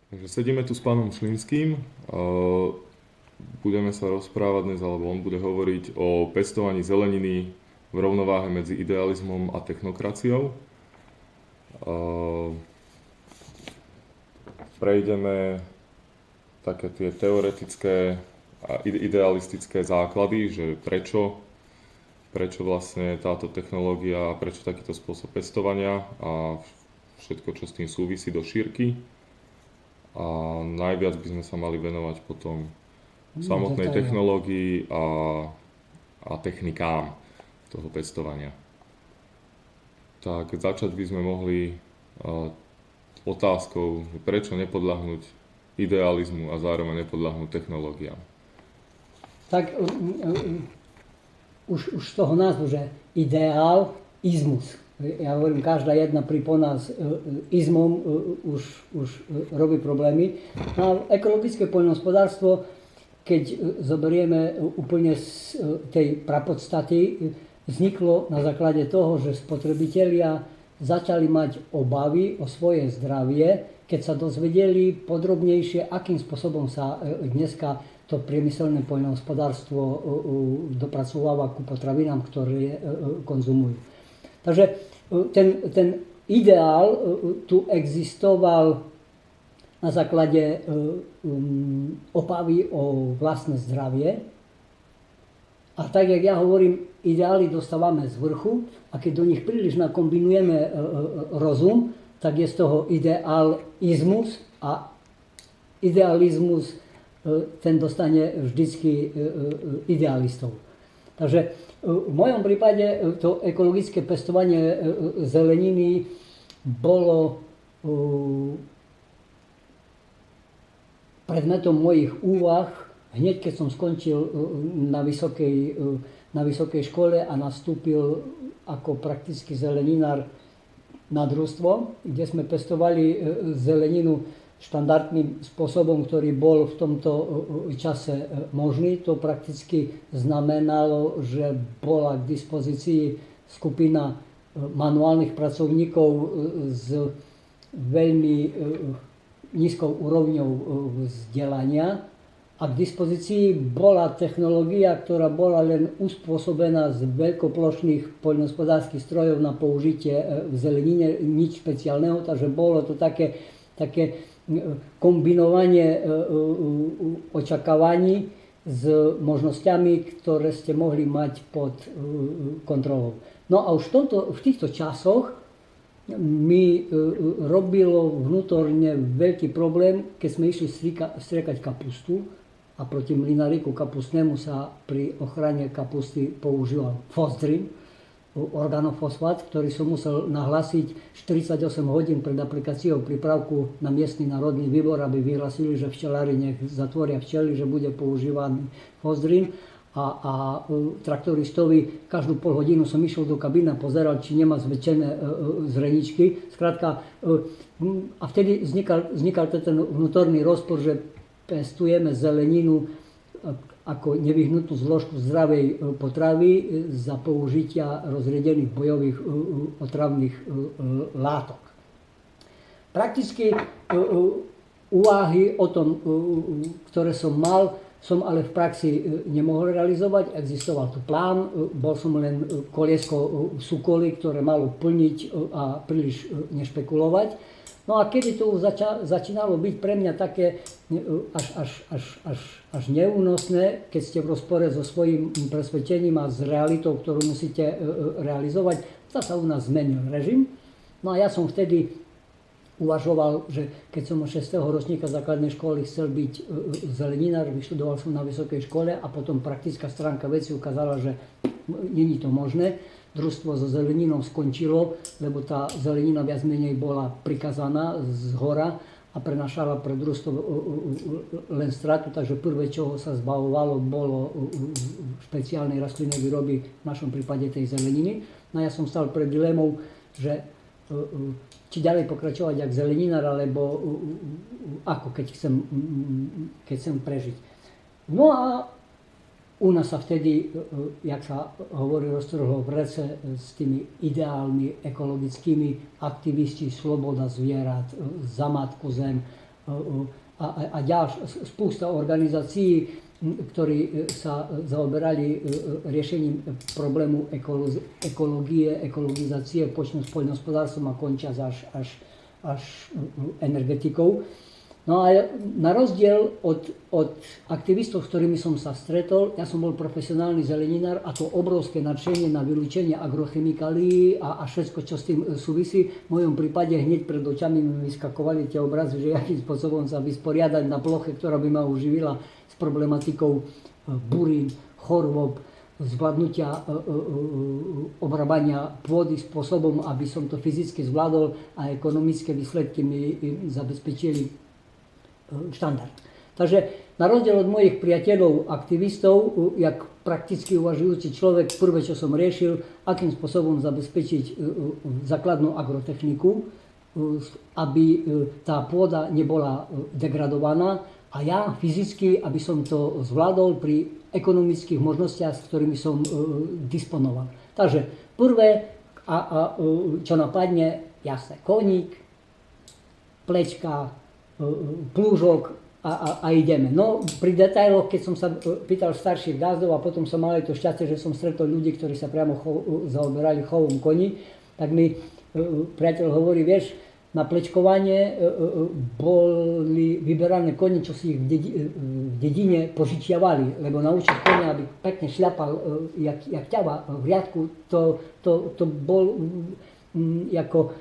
Takže sedíme tu s pánom Šlínským. Budeme sa rozprávať dnes, alebo on bude hovoriť o pestovaní zeleniny v rovnováhe medzi idealizmom a technokraciou. Prejdeme také tie teoretické a idealistické základy, že prečo vlastne táto technológia, prečo takýto spôsob pestovania a všetko, čo s tým súvisí do šírky. A najviac by sme sa mali venovať potom samotnej technológii a technikám toho pestovania. Tak začať by sme mohli otázkou, že prečo nepodľahnúť idealizmu a zároveň nepodľahnúť technológiám. Tak už z toho názvu, že ideál, izmus. Ja hovorím, každá jedna pripona s izmom už robí problémy. No a ekologické poľnohospodárstvo, keď zoberieme úplne z tej prapodstaty, vzniklo na základe toho, že spotrebitelia začali mať obavy o svoje zdravie, keď sa dozvedeli podrobnejšie, akým spôsobom sa dneska to priemyselné poľnohospodárstvo dopracováva ku potravinám, ktoré konzumujú. Takže ten ideál tu existoval na základe obavy o vlastné zdravie. A tak, jak ja hovorím, ideály dostávame z vrchu a keď do nich príliš nakombinujeme rozum, tak je z toho idealizmus a idealizmus ten dostane vždycky idealistov. Takže v mojom prípade to ekologické pestovanie zeleniny bolo predmetom mojich úvah hneď keď som skončil na vysokej škole a nastúpil ako praktický zeleninár na družstvo, kde sme pestovali zeleninu štandardným spôsobom, ktorý bol v tomto čase možný. To prakticky znamenalo, že bola k dispozícii skupina manuálnych pracovníkov s veľmi nízkou úrovňou vzdelania a k dispozícii bola technológia, ktorá bola len uspôsobená z veľkoplošných poľnohospodárskych strojov na použitie v zelenine, nič špeciálneho, takže bolo to také kombinovanie očakávaní s možnosťami, ktoré ste mohli mať pod kontrolou. No a už v týchto časoch mi robilo vnútorne veľký problém, keď sme išli striekať kapustu a proti mlináriku kapustnému sa pri ochrane kapusty používal fosdrin, organofosfát, ktorý som musel nahlásiť 48 hodín pred aplikáciou prípravku na miestny národný výbor, aby vyhlasili, že včelári nech zatvoria včely, že bude používaný fosdrin. A traktoristovi každú pol hodinu som išiel do kabíny a pozeral, či nemá zväčšené zreničky. Skrátka, a vtedy vznikal ten vnútorný rozpor, že pestujeme zeleninu ako nevyhnutnú zložku zdravej potravy za použitia rozriedených bojových otravných látok. Prakticky úvahy o tom, ktoré som mal, som ale v praxi nemohol realizovať. Existoval tu plán, bol som len koliesko súkoly, ktoré malo plniť a príliš nešpekulovať. No a kedy to začínalo byť pre mňa také až neúnosné, keď ste v rozpore so svojím presvedčením a s realitou, ktorú musíte realizovať, sa u nás zmenil režim. No a ja som vtedy uvažoval, že keď som od 6. ročníka základnej školy chcel byť zeleninár, vyštudoval som na vysokej škole a potom praktická stránka veci ukázala, že není to možné. Družstvo so zeleninou skončilo, lebo tá zelenina viac menej bola prikazaná z hora a prenašala pre družstvo len stratu, takže prvé, čoho sa zbavovalo, bolo špeciálnej rastlinnej výroby, v našom prípade tej zeleniny. No a ja som stal pred dilemou, že či ďalej pokračovať ako zeleninár, alebo ako, keď chcem prežiť. No a u nás sa vtedy, jak sa hovorí, roztrhlo v rece s tými ideálmi ekologickými, aktivisti, sloboda zvierat, za matku zem a spústa organizácií, ktorí sa zaoberali riešením problému ekológie, ekologizácie, počnú s poľnohospodárstvom a končia až energetikou. No a na rozdiel od aktivistov, s ktorými som sa stretol, ja som bol profesionálny zeleninár a to obrovské nadšenie na vylúčenie agrochemikálií a všetko, čo s tým súvisí. V mojom prípade hneď pred očami mi vyskakovali tie obrazy, že akým spôsobom sa vysporiadať na ploche, ktorá by ma uživila s problematikou burín, chorôb, zvládnutia obrábania pôdy spôsobom, aby som to fyzicky zvládol a ekonomické výsledky mi zabezpečili štandard. Takže na rozdiel od mojich priateľov, aktivistov, jak prakticky uvažujúci človek, prvé, čo som riešil, akým spôsobom zabezpečiť základnú agrotechniku, aby tá pôda nebola degradovaná a ja fyzicky, aby som to zvládol pri ekonomických možnostiach, s ktorými som disponoval. Takže prvé, čo napadne, jasné, koník, plečka, plúžok a ideme. No pri detailoch, keď som sa pýtal starších gazdov a potom som mal aj to šťastie, že som stretol ľudí, ktorí sa priamo zaoberali chovom koní, tak mi priateľ hovorí, vieš, na plečkovanie boli vyberané koni, čo si ich v dedine požičiavali, lebo naučiť konia, aby pekne šľapal, jak ťava v riadku, to bol ako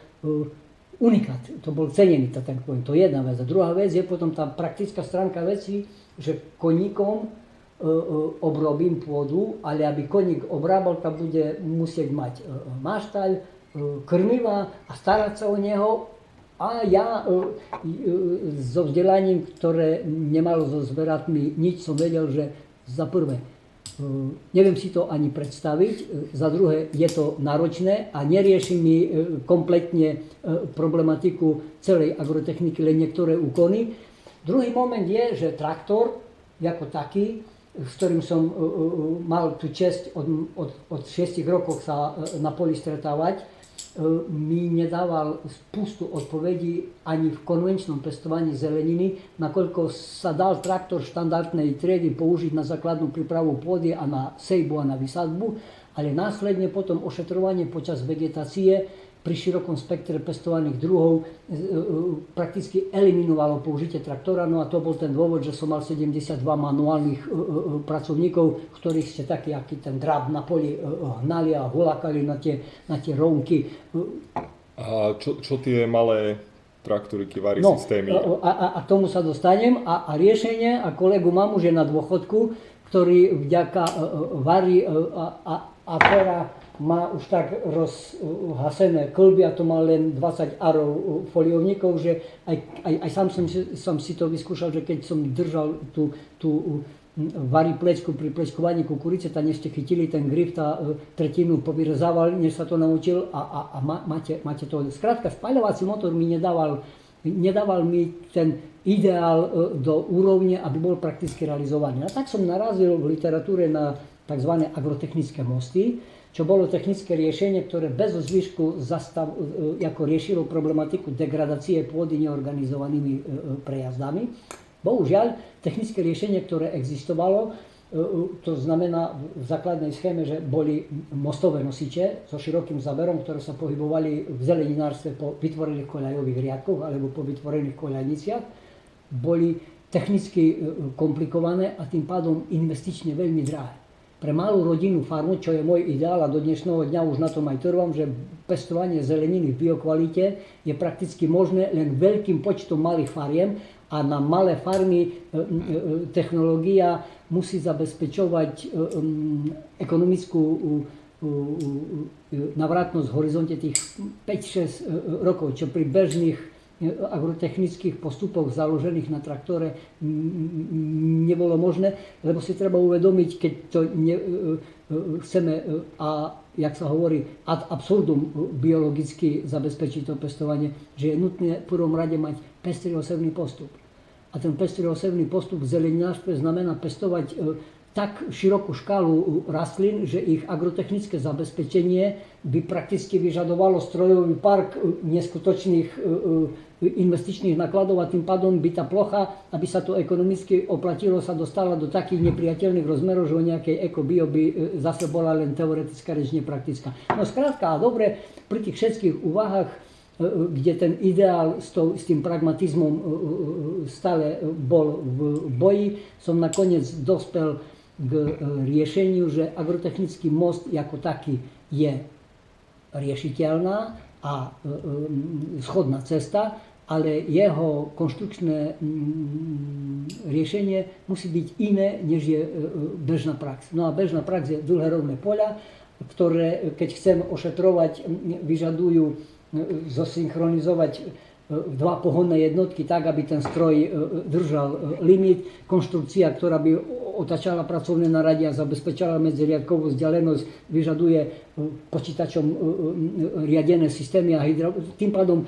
unikát, to bol cenený, tak poviem, to je jedna vec. A druhá vec je potom tá praktická stránka veci, že koníkom obrobím pôdu, ale aby koník obrábal, tam bude musieť mať maštaľ, krmiva a starať sa o neho. A ja so vzdelaním, ktoré nemalo so zveratmi nič, som vedel, že za prvé neviem si to ani predstaviť, za druhé je to náročné a nerieši mi kompletne problematiku celej agrotechniky, len niektoré úkony. Druhý moment je, že traktor ako taký, s ktorým som mal tú česť od 6 rokov sa na poli stretávať, mi nedával spustu odpovedí ani v konvenčnom pestovaní zeleniny, nakoľko sa dal traktor štandardnej triedy použiť na základnú prípravu pôdy a na sejbu a na vysadbu, ale následne potom ošetrovanie počas vegetácie pri širokom spektre pestovaných druhov prakticky eliminovalo použitie traktora. No a to bol ten dôvod, že som mal 72 manuálnych pracovníkov, ktorých ste taký, aký ten dráb na poli hnali a hulakali na tie rovky. A čo tie malé traktoriky, vary systémy? A tomu sa dostanem. A riešenie, a kolegu mám už je na dôchodku, ktorý vďaka vary a pera má už tak rozhasené kĺby a to má len 20 arov foliovníkov, že aj sám som si to vyskúšal, že keď som držal tú varí plečku pri plečkovaní kukurice, tam ešte chytili ten grif, tá tretinu povyrezával, než sa to naučil a máte to. Skrátka, spaľovací motor mi nedával mi ten ideál do úrovne, aby bol prakticky realizovaný. A tak som narazil v literatúre na tzv. Agrotechnické mosty, čo bolo technické riešenie, ktoré bez zvyšku ako riešilo problematiku degradácie pôdy neorganizovanými prejazdami. Bohužiaľ, technické riešenie, ktoré existovalo, to znamená v základnej schéme, že boli mostové nosiče so širokým záberom, ktoré sa pohybovali v zeleninárstve po vytvorených koľajových riadkoch alebo po vytvorených koľajniciach, boli technicky komplikované a tým pádom investične veľmi drahé. Pre malú rodinnú farmu, čo je môj ideál a do dnešného dňa už na tom aj trvám, že pestovanie zeleniny v biokvalite je prakticky možné len veľkým počtom malých fariem a na malé farmy technológia musí zabezpečovať ekonomickú navratnosť v horizonte tých 5-6 rokov, čo pri bežných agrotechnických postupoch založených na traktore nebolo možné, lebo si treba uvedomiť, keď to chceme a jak sa hovorí ad absurdum biologicky zabezpečiť to pestovanie, že je nutné v prvom rade mať pestrý osevný postup. A ten pestrý osevný postup v zeleninárstve znamená pestovať tak širokú škálu rastlín, že ich agrotechnické zabezpečenie by prakticky vyžadovalo strojový park neskutočných investičných nákladov a tým pádom by tá plocha, aby sa to ekonomicky oplatilo, sa dostala do takých nepriateľných rozmerov, že o nejakej ekobio by zase bola len teoretická reč, nepraktická. No skrátka a dobre, pri tých všetkých úvahách, kde ten ideál s tým pragmatizmom stále bol v boji, som nakoniec dospel k riešeniu, že agrotechnický most ako taký je riešiteľná a schodná cesta, ale jeho konštrukčné riešenie musí byť iné, než je bežná prax. No a bežná prax je dlhé rovné poľa, ktoré, keď chcem ošetrovať, vyžadujú zosynchronizovať dva pohonné jednotky tak, aby ten stroj držal limit. Konštrukcia, ktorá by otačala pracovné naradia, zabezpečala medziriadkovú vzdialenosť, vyžaduje počítačom riadené systémy a tým pádom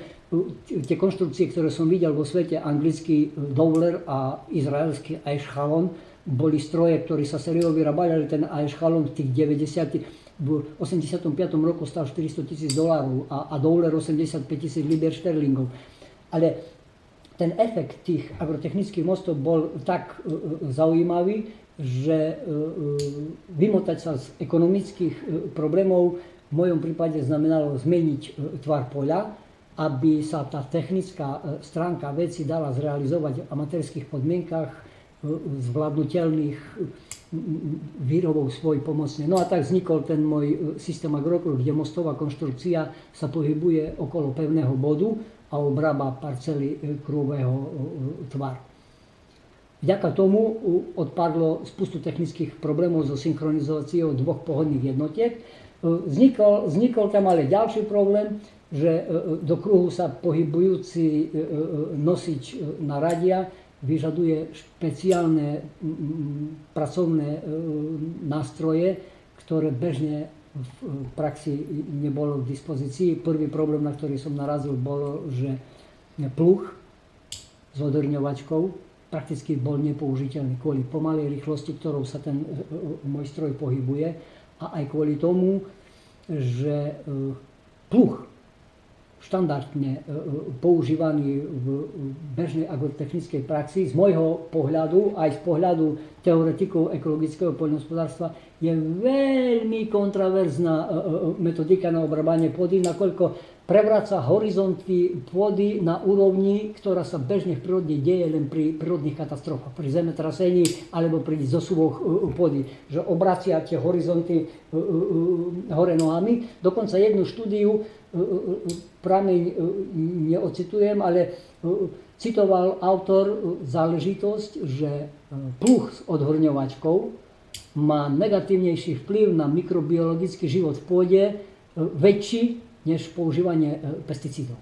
tie konštrukcie, ktoré som videl vo svete, anglický Dowler a izraelský Aeschalon, boli stroje, ktorí sa sériovo vyrábali, ale ten Aeschalon v tých v 85. roku stál $400,000 a Dowler 85,000 libier šterlingov. Ale ten efekt tých agrotechnických mostov bol tak zaujímavý, že vymotať sa z ekonomických problémov v mojom prípade znamenalo zmeniť tvar poľa, aby sa tá technická stránka veci dala zrealizovať v amatérskych podmienkach zvládnutelných výrobov svoj pomocne. No a tak vznikol ten môj systém Agrokruh, kde mostová konštrukcia sa pohybuje okolo pevného bodu a obrába parcely kruhového tvaru. Vďaka tomu odpadlo spustu technických problémov so synchronizáciou dvoch pohodných jednotiek. Vznikol tam ale ďalší problém, že do kruhu sa pohybujúci nosič naradia vyžaduje špeciálne pracovné nástroje, ktoré bežne v praxi nebolo k dispozícii. Prvý problém, na ktorý som narazil, bolo, že pluh s odrňovačkou prakticky bol nepoužiteľný kvôli pomalej rýchlosti, ktorou sa ten môj stroj pohybuje, a aj kvôli tomu, že pluh štandardne používaný v bežnej agrotechnickej praxi, z môjho pohľadu, aj z pohľadu teoretikov ekologického poľnohospodárstva, je veľmi kontraverzná metodika na obrábanie pôdy, nakoľko prevraca horizonty pôdy na úrovni, ktorá sa bežne v prírode deje len pri prírodných katastrofách, pri zemetrasení alebo pri zosuvoch pôdy, že obracia tie horizonty hore nohami. Dokonca jednu štúdiu, prameň neocitujem, ale citoval autor záležitosť, že pluh s odhorňovačkou má negatívnejší vplyv na mikrobiologický život v pôde väčší než používanie pesticídov.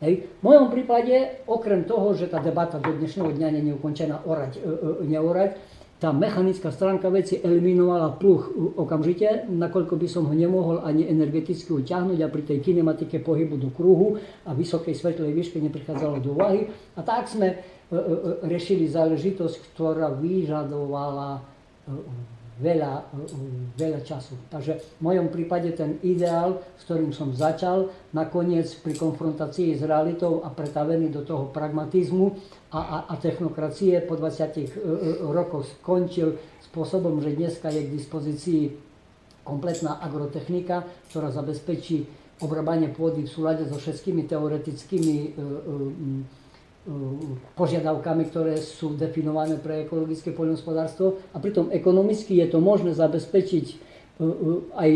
Hej. V mojom prípade, okrem toho, že tá debata do dnešného dňa nie je ukončená neorať, tá mechanická stránka veci eliminovala pluh okamžite, nakoľko by som ho nemohol ani energeticky utiahnuť a pri tej kinematike pohybu do kruhu a vysokej svetlej výške neprichádzalo do úvahy. A tak sme riešili záležitosť, ktorá vyžadovala veľa času. Takže v mojom prípade ten ideál, s ktorým som začal, nakoniec pri konfrontácii s realitou a pretavený do toho pragmatizmu a technokracie po 20 rokoch skončil spôsobom, že dneska je k dispozícii kompletná agrotechnika, ktorá zabezpečí obrábanie pôdy v súlade so všetkými teoretickými požiadavkami, ktoré sú definované pre ekologické poľnohospodárstvo, a pritom ekonomicky je to možné zabezpečiť aj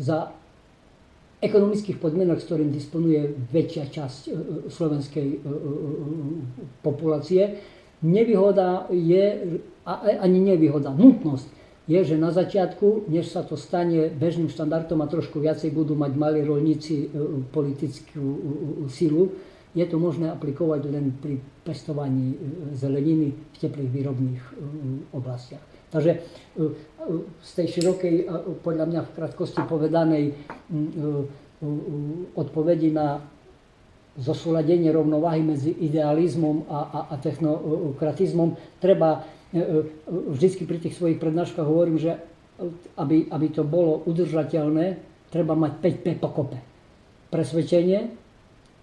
za ekonomických podmienok, s ktorým disponuje väčšia časť slovenskej populácie. Nevýhoda je, ani nevýhoda, nutnosť je, že na začiatku, než sa to stane bežným štandardom a trošku viacej budú mať malí roľníci politickú silu, je to možné aplikovať len pri pestovaní zeleniny v teplých výrobných oblastiach. Takže z tej širokej, podľa mňa v krátkosti povedanej odpovedi na zosúladenie rovnováhy medzi idealizmom a technokratizmom. Treba, vždycky pri tých svojich prednáškach hovorím, že aby to bolo udržateľné, treba mať 5P pokope. Presvedčenie,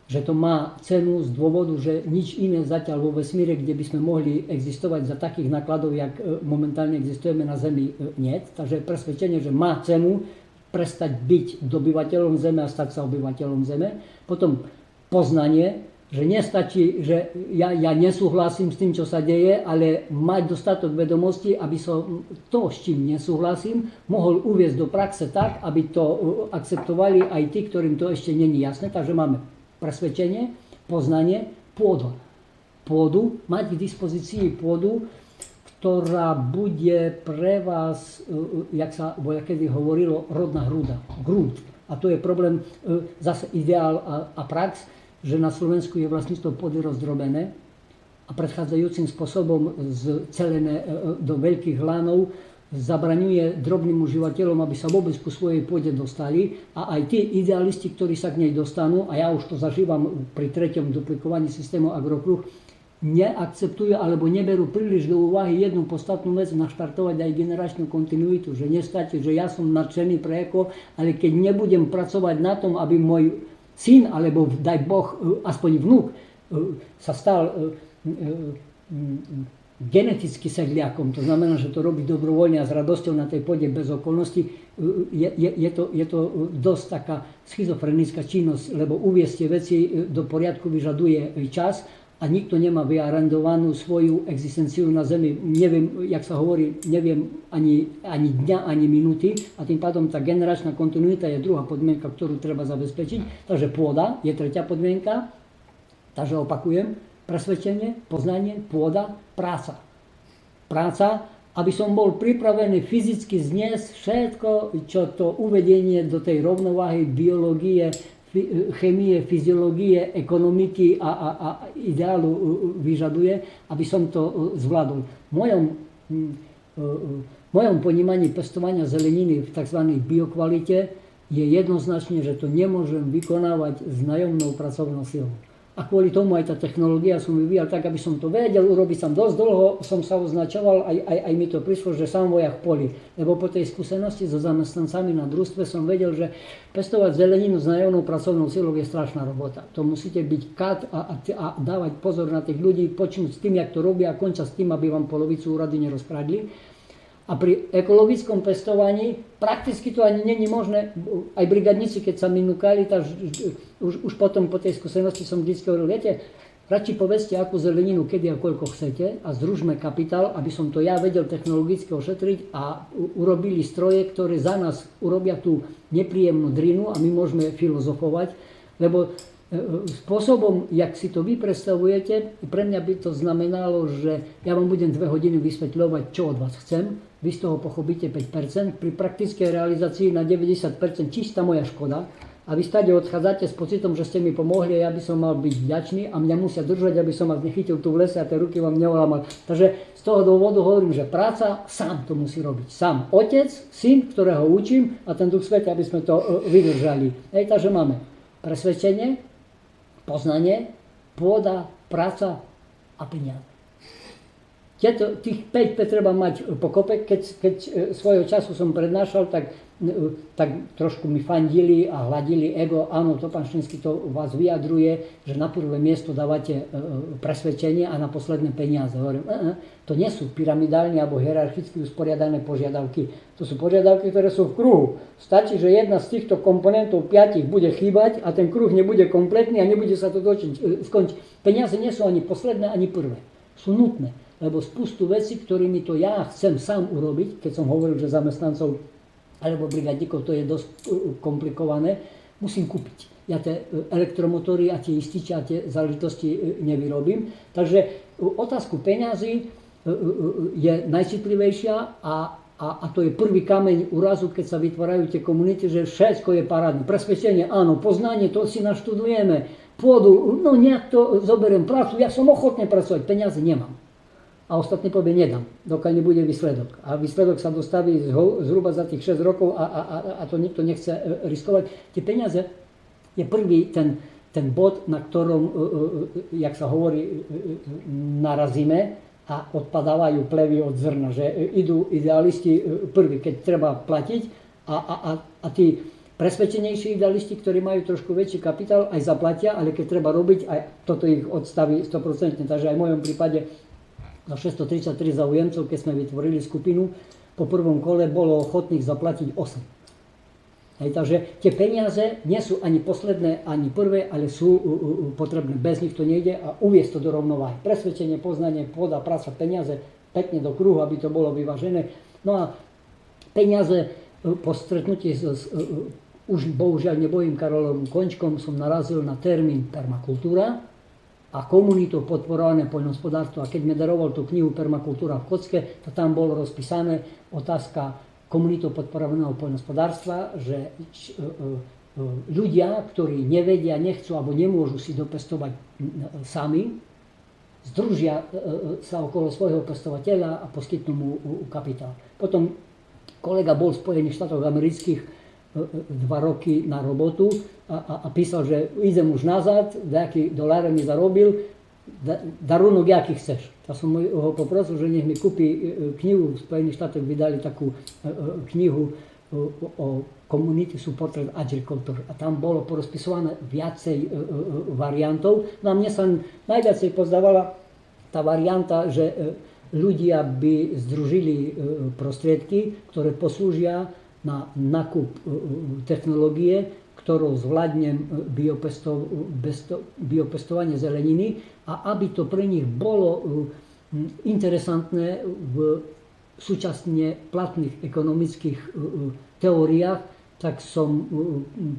že to má cenu z dôvodu, že nič iné zatiaľ vo vesmíre, kde by sme mohli existovať za takých nákladov, jak momentálne existujeme na Zemi, nie. Takže presvedčenie, že má cenu prestať byť dobyvateľom Zeme a stať sa obyvateľom Zeme. Potom poznanie, že nestačí, že ja nesúhlasím s tým, čo sa deje, ale mať dostatok vedomostí, aby som to, s čím nesúhlasím, mohol uviesť do praxe tak, aby to akceptovali aj tí, ktorým to ešte není jasné. Takže máme presvedčenie, poznanie, pôda. Pôdu, mať k dispozícii pôdu, ktorá bude pre vás, jak sa voľakedy hovorilo, rodná hrúda, grúd. A to je problém, zase ideál a prax, že na Slovensku je vlastníctvo pôdy rozdrobené a predchádzajúcim spôsobom zcelené do veľkých lánov zabraňuje drobným užívateľom, aby sa vôbec ku svojej pôde dostali, a aj tí idealisti, ktorí sa k nej dostanú, a ja už to zažívam pri 3. duplikovaní systému Agrokruh, neakceptujú alebo neberú príliš do úvahy jednu podstatnú vec, naštartovať aj generačnú kontinuitu, že nestačí, že ja som nadšený pre eko, ale keď nebudem pracovať na tom, aby môj syn, alebo daj Boh, aspoň vnúk, sa stal geneticky sedliakom, to znamená, že to robí dobrovoľne a s radosťou na tej pôde bez okolností, je to dosť taká schizofrenická činnosť, lebo uviesť tie veci do poriadku vyžaduje čas a nikto nemá vyarendovanú svoju existenciu na Zemi. Neviem, jak sa hovorí, neviem ani dňa, ani minúty, a tým pádom tá generačná kontinuita je druhá podmienka, ktorú treba zabezpečiť. Takže pôda je tretia podmienka. Takže opakujem, presvedčenie, poznanie, pôda, práca. Práca, aby som bol pripravený fyzicky zniesť všetko, čo to uvedenie do tej rovnováhy biológie, chémie, fyziológie, ekonomiky a ideálu vyžaduje, aby som to zvládol. V mojom ponímaní pestovania zeleniny v tzv. Biokvalite je jednoznačne, že to nemôžem vykonávať s nájomnou pracovnou silou. A kvôli tomu aj tá technológia som vyvíjal tak, aby som to vedel urobiť. Som dosť dlho som sa označoval, aj mi to prišlo, že sám vojak v poli. Lebo po tej skúsenosti so zamestnancami na družstve som vedel, že pestovať zeleninu s nájomnou pracovnou silou je strašná robota. To musíte byť kat a dávať pozor na tých ľudí, počnúť s tým, jak to robia, a končať s tým, aby vám polovicu úrady nerozkradli. A pri ekologickom pestovaní prakticky to ani není možné. Aj brigadníci, keď sa mi núkali, tak už potom po tej skúsenosti som vždy hovoril, viete, radši povedzte, akú zeleninu, kedy a koľko chcete, a združme kapitál, aby som to ja vedel technologicky ošetriť, a urobili stroje, ktoré za nás urobia tú nepríjemnú drinu a my môžeme filozofovať, lebo spôsobom, jak si to vy predstavujete, pre mňa by to znamenalo, že ja vám budem 2 hodiny vysvetľovať, čo od vás chcem, vy z toho pochopíte 5%, pri praktickej realizácii na 90% čistá moja škoda, a vy stále odchádzate s pocitom, že ste mi pomohli, a ja by som mal byť vďačný a mňa musia držať, aby som vás nechytil tu v lese a tie ruky vám neolamal. Takže z toho dôvodu hovorím, že práca sám to musí robiť. Sám otec, syn, ktorého učím, a ten duch sveta, aby sme to vydržali. Takže máme presvedčenie, poznanie, pôda, práca a peniaze. Tých 5P treba mať pokope. Keď svojho času som prednášal, tak trošku mi fandili a hladili ego. Áno, to pán Štinský, to vás vyjadruje, že na prvé miesto dávate presvedčenie a na posledné peniaze. Hovorím, to nie sú pyramidálne alebo hierarchicky usporiadané požiadavky. To sú požiadavky, ktoré sú v kruhu. Stačí, že jedna z týchto komponentov 5 bude chýbať a ten kruh nebude kompletný a nebude sa to skončiť. Peniaze nie sú ani posledné, ani prvé. Sú nutné. Lebo spustu veci, ktorými to ja chcem sám urobiť, keď som hovoril, že zamestnancov alebo brigadníkov, to je dosť komplikované, musím kúpiť. Ja tie elektromotory a tie ističe a tie záležitosti nevyrobím. Takže otázku peňazí je najcitlivejšia a to je prvý kameň úrazu, keď sa vytvárajú tie komunity, že všetko je parádne. Presvedčenie, áno, poznanie, to si naštudujeme, pôdu, no nejak to zoberiem, prácu, ja som ochotný pracovať, peniaze nemám. A ostatní povie, nedám, dokiaľ nebude výsledok. A výsledok sa dostaví zhruba za tých 6 rokov a to nikto nechce riskovať. Tie peniaze je prvý ten ten bod, na ktorom, jak sa hovorí, narazíme a odpadávajú plevy od zrna, že idú idealisti prví, keď treba platiť a tí presvedčenejší idealisti, ktorí majú trošku väčší kapitál, aj zaplatia, ale keď treba robiť, aj toto ich odstaví 100%. Takže aj v mojom prípade za 633 záujemcov, keď sme vytvorili skupinu, po prvom kole bolo ochotných zaplatiť 8. Hej, takže tie peniaze nie sú ani posledné, ani prvé, ale sú potrebné. Bez nich to nejde a uviesť to do rovnováhy. Presvedčenie, poznanie, pôda, práca, peniaze pekne do kruhu, aby to bolo vyvážené. No a peniaze po stretnutí už bohužiaľ nebojím Karolom Končkom som narazil na termín permakultúra a komunitou podporované poľnohospodárstvo. A keď mi daroval tú knihu Permakultúra v kocke, to tam bolo rozpísané otázka komunitou podporovaného poľnohospodárstva, že ľudia, ktorí nevedia, nechcú alebo nemôžu si dopestovať sami, združia sa okolo svojho pestovateľa a poskytnú mu kapitál. Potom kolega bol v Spojených štátoch amerických 2 roky na robotu a písal, že idem už nazad, nejaký dolár mi zarobil, darunok, aký chceš. Ja som ho poprosil, že nech mi kúpi knihu. V Spojených štátoch vydali takú knihu o Community Supported Agriculture a tam bolo porozpisované viacej variantov. No a mne sa najviacej pozdávala tá varianta, že ľudia by združili prostriedky, ktoré poslúžia na nákup technológie, ktorou zvládnem biopestovanie zeleniny a aby to pre nich bolo interesantné v súčasne platných ekonomických teóriách, tak som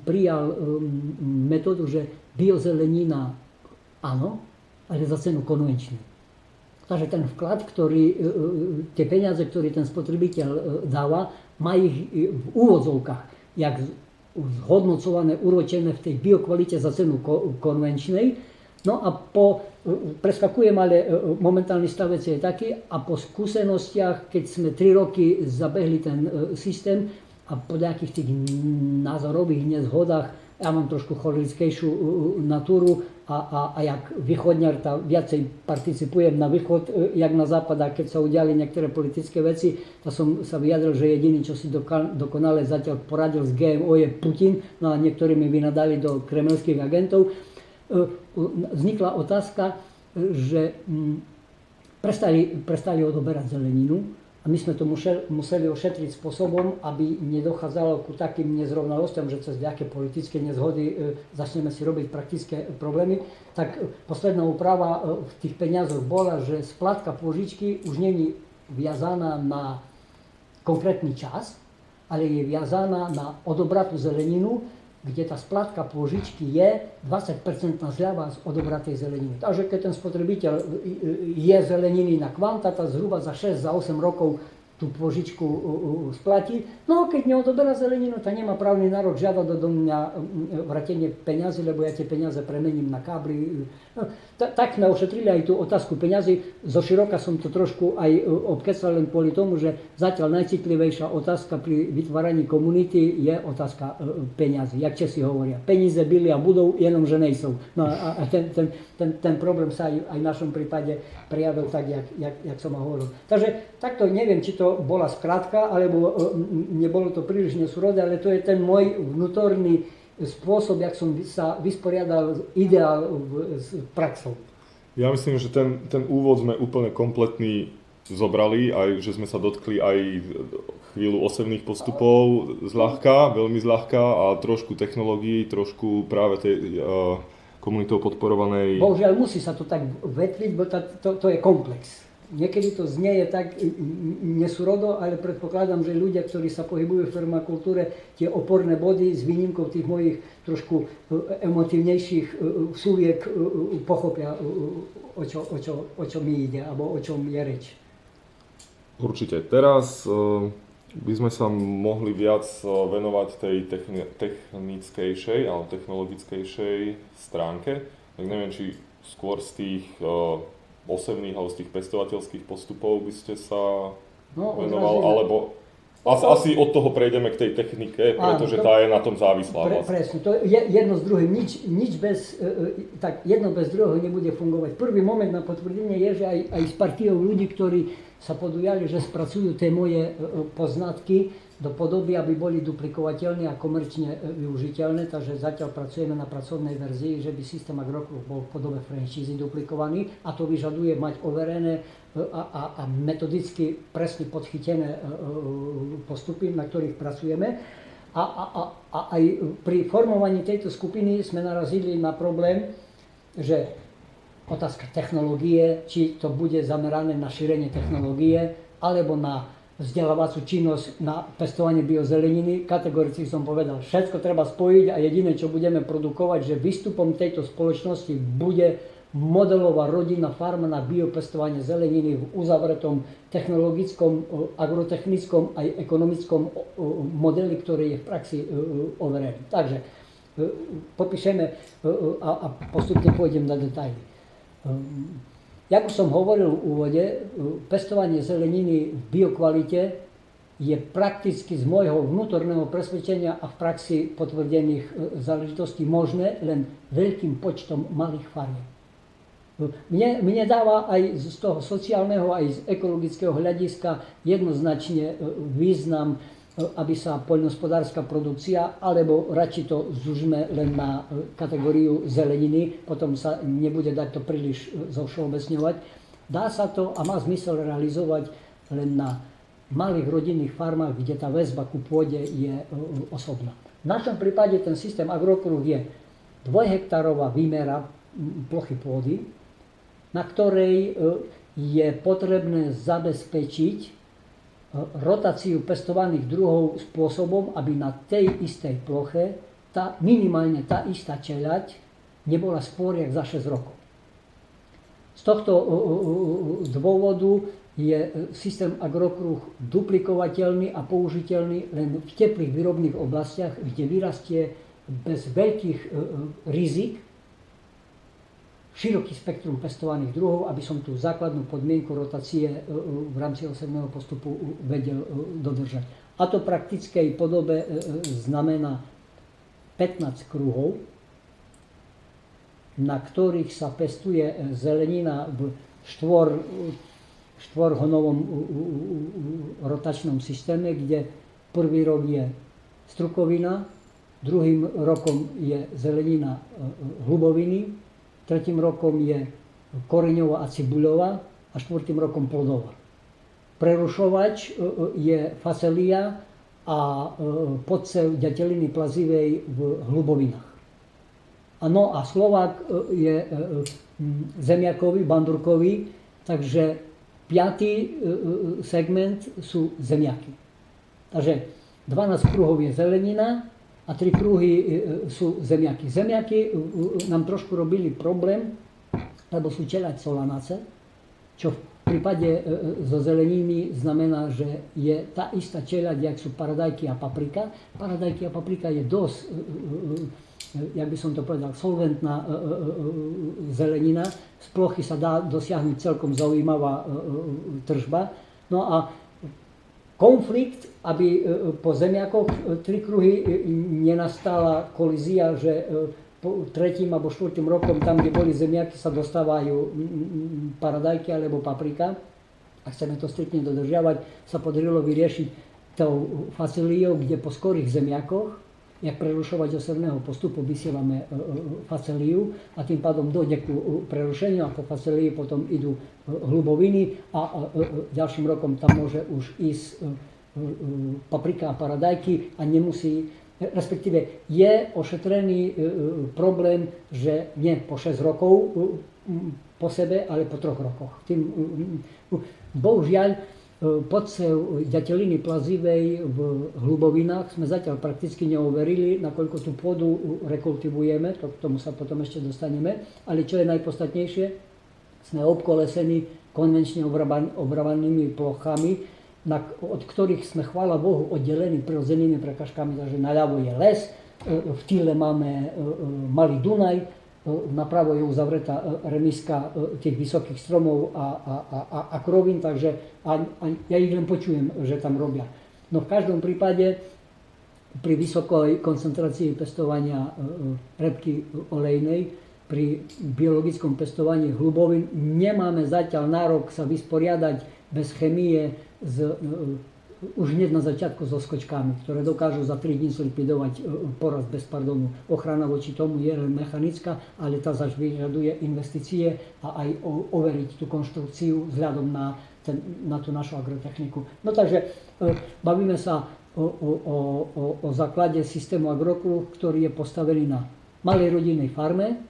prijal metódu, že biozelenina áno, ale za cenu konvenčnú. Takže ten vklad, tie peniaze, ktoré ten spotrebiteľ dáva, má ich v úvodzovkách, jak zhodnocované, uročené v tej biokvalite za cenu konvenčnej. No a preskakujem, ale momentálny stav veci je taký a po skúsenostiach, keď sme 3 roky zabehli ten systém a po nejakých tých názorových nezhodách, ja mám trošku chorilickejšiu natúru a jak východňar viacej participujem na východ, jak na západ, a keď sa udiali niektoré politické veci, to som sa vyjadril, že jediný, čo si dokonale zatiaľ poradil s GMO je Putin, no a niektorí mi vynadali do kremelských agentov. Vznikla otázka, že prestali odoberať zeleninu a my sme to museli ošetriť spôsobom, aby nedochádzalo ku takým nezrovnalostiam, že cez nejaké politické nezhody začneme si robiť praktické problémy. Tak posledná úprava v tých peniazoch bola, že splátka pôžičky už není viazaná na konkrétny čas, ale je viazaná na odobratú zeleninu, kde tá splátka pôžičky je 20% zľava z odobratej zeleniny. Takže keď ten spotrebiteľ je zeleniny na kvanta, tá zhruba za 6, za 8 rokov tú pôžičku splatí. No a keď neodoberá zeleninu, tak nemá právny nárok žiadať do mňa vrátenie peňazí, lebo ja tie peniaze premením na kábly. No, tak sme ošetrili aj tú otázku peňazí. Zoširoka som to trošku aj obkecal len kvôli tomu, že zatiaľ najcitlivejšia otázka pri vytváraní komunity je otázka peňazí. Jak Česi hovoria, peníze byli a budú, jenom že nejsou. No a ten problém sa aj v našom prípade prijavil tak, jak som hovoril. Takže takto neviem, či to bola skrátka, alebo nebolo to príliš nesúrodé, ale to je ten môj vnútorný spôsob, jak som sa vysporiadal ideál s praxou. Ja myslím, že ten úvod sme úplne kompletný zobrali, aj že sme sa dotkli aj chvíľu osobných postupov zľahka, veľmi zľahka a trošku technológií, trošku práve tej komunitou podporovanej. Bohužiaľ musí sa to tak vetviť, bo to je komplex. Niekedy to znie tak nesúrodo, ale predpokladám, že ľudia, ktorí sa pohybujú v permakultúre, tie oporné body s výnimkou tých mojich trošku emotívnejších súviek pochopia, o čo mi ide, alebo o čom je reč. Určite. Teraz by sme sa mohli viac venovať tej technickejšej alebo technologickejšej stránke. Tak neviem, či skôr z tých osevných alebo z tých pestovateľských postupov by ste sa venoval, alebo Asi od toho prejdeme k tej technike, pretože tá je na tom závislá. Presne, to je jedno s druhým, jedno bez druhého nebude fungovať. Prvý moment na potvrdenie je, že aj s partiou ľudí, ktorí sa podujali, že spracujú tie moje poznatky do podoby, aby boli duplikovateľné a komerčne využiteľné, takže zatiaľ pracujeme na pracovnej verzii, že by systém Agrokruh bol v podobe franchízy duplikovaný a to vyžaduje mať overené a metodicky presne podchytené postupy, na ktorých pracujeme. A aj pri formovaní tejto skupiny sme narazili na problém, že otázka technológie, či to bude zamerané na šírenie technológie, alebo na vzdelávaciu činnosť na pestovanie biozeleniny. Kategoricky som povedal, všetko treba spojiť a jediné, čo budeme produkovať, že výstupom tejto spoločnosti bude modelová rodinná farma na biopestovanie zeleniny v uzavretom technologickom, agrotechnickom aj ekonomickom modeli, ktorý je v praxi overený. Takže popíšeme a postupne pôjdem na detaily. Jak už som hovoril v úvode, pestovanie zeleniny v biokvalite je prakticky z môjho vnútorného presvedčenia a v praxi potvrdených záležitostí možné len veľkým počtom malých fariem. Mne dáva aj z toho sociálneho, aj z ekologického hľadiska jednoznačne význam, aby sa poľnohospodárska produkcia, alebo radšej to zužme len na kategóriu zeleniny, potom sa nebude dať to príliš zovšeobecňovať. Dá sa to a má zmysel realizovať len na malých rodinných farmách, kde tá väzba ku pôde je osobná. V našom prípade ten systém Agrokruh je 2-hektárová výmera plochy pôdy, na ktorej je potrebné zabezpečiť rotáciu pestovaných druhov spôsobom, aby na tej istej ploche minimálne tá istá čeľaď nebola skôr jak za 6 rokov. Z tohto dôvodu je systém Agrokruh duplikovateľný a použiteľný len v teplých výrobných oblastiach, kde vyrastie bez veľkých rizik široký spektrum pestovaných druhov, aby som tú základnú podmienku rotácie v rámci osevného postupu vedel dodržať. A to v praktickej podobe znamená 15 kruhov, na ktorých sa pestuje zelenina v štvorhonovom rotačnom systéme, kde prvý rok je strukovina, druhým rokom je zelenina hluboviny, tretím rokom je koreňová a cibuľová a štvrtým rokom plodová. Prerušovač je facelia a podsev ďateliny plazivej v hlubovinách. No a Slovák je zemiakový, bandurkový, takže 5. segment sú zemiaky. Takže 12 kruhov je zelenina, a 3 kruhy sú zemiaky. Zemiaky nám trošku robili problém, lebo sú čeľaď solanáce, čo v prípade so zelenými znamená, že je tá istá čeľaď, jak sú paradajky a paprika. Paradajky a paprika je dosť, jak by som to povedal, solventná zelenina. Z plochy sa dá dosiahnuť celkom zaujímavá tržba. No a konflikt, aby po zemiakoch 3 kruhy nenastala kolízia, že po 3. alebo 4. rokom, tam, kde boli zemiaky, sa dostávajú paradajky alebo paprika. A chceme to striktne dodržiavať, sa podarilo vyriešiť tou faciliou, kde po skorých zemiakoch, jak prerušovať osevného postupu, vysielame faceliu a tým pádom dojde ku prerušeniu a po facilii potom idú hluboviny a ďalším rokom tam môže už ísť paprika a paradajky a nemusí, respektíve je ošetrený problém, že nie po 6 rokov po sebe, ale po 3 rokoch. Bohužiaľ, podsev ďateliny plazivej v hlubovinách sme zatiaľ prakticky neoverili, nakoľko tú pôdu rekultivujeme, k tomu sa potom ešte dostaneme, ale čo je najpodstatnejšie, sme obkolesení konvenčne obrávanými plochami, od ktorých sme, chvála Bohu, oddelení prirodzenými prekažkami, takže naľavo je les, v týle máme malý Dunaj, napravo je uzavretá remiska tých vysokých stromov a krovín, takže ja ich len počujem, že tam robia. No v každom prípade pri vysokej koncentrácii pestovania repky olejnej, pri biologickom pestovaní hlubovín nemáme zatiaľ nárok sa vysporiadať bez chemie už hneď na začiatku so skočkami, ktoré dokážu za 3 dní zlikvidovať porast bez pardonu. Ochrana voči tomu je len mechanická, ale tá zaž vyžaduje investície a aj overiť tú konštrukciu vzhľadom na tú našu agrotechniku. No takže bavíme sa o základe systému Agrokruh, ktorý je postavený na malej rodinnej farme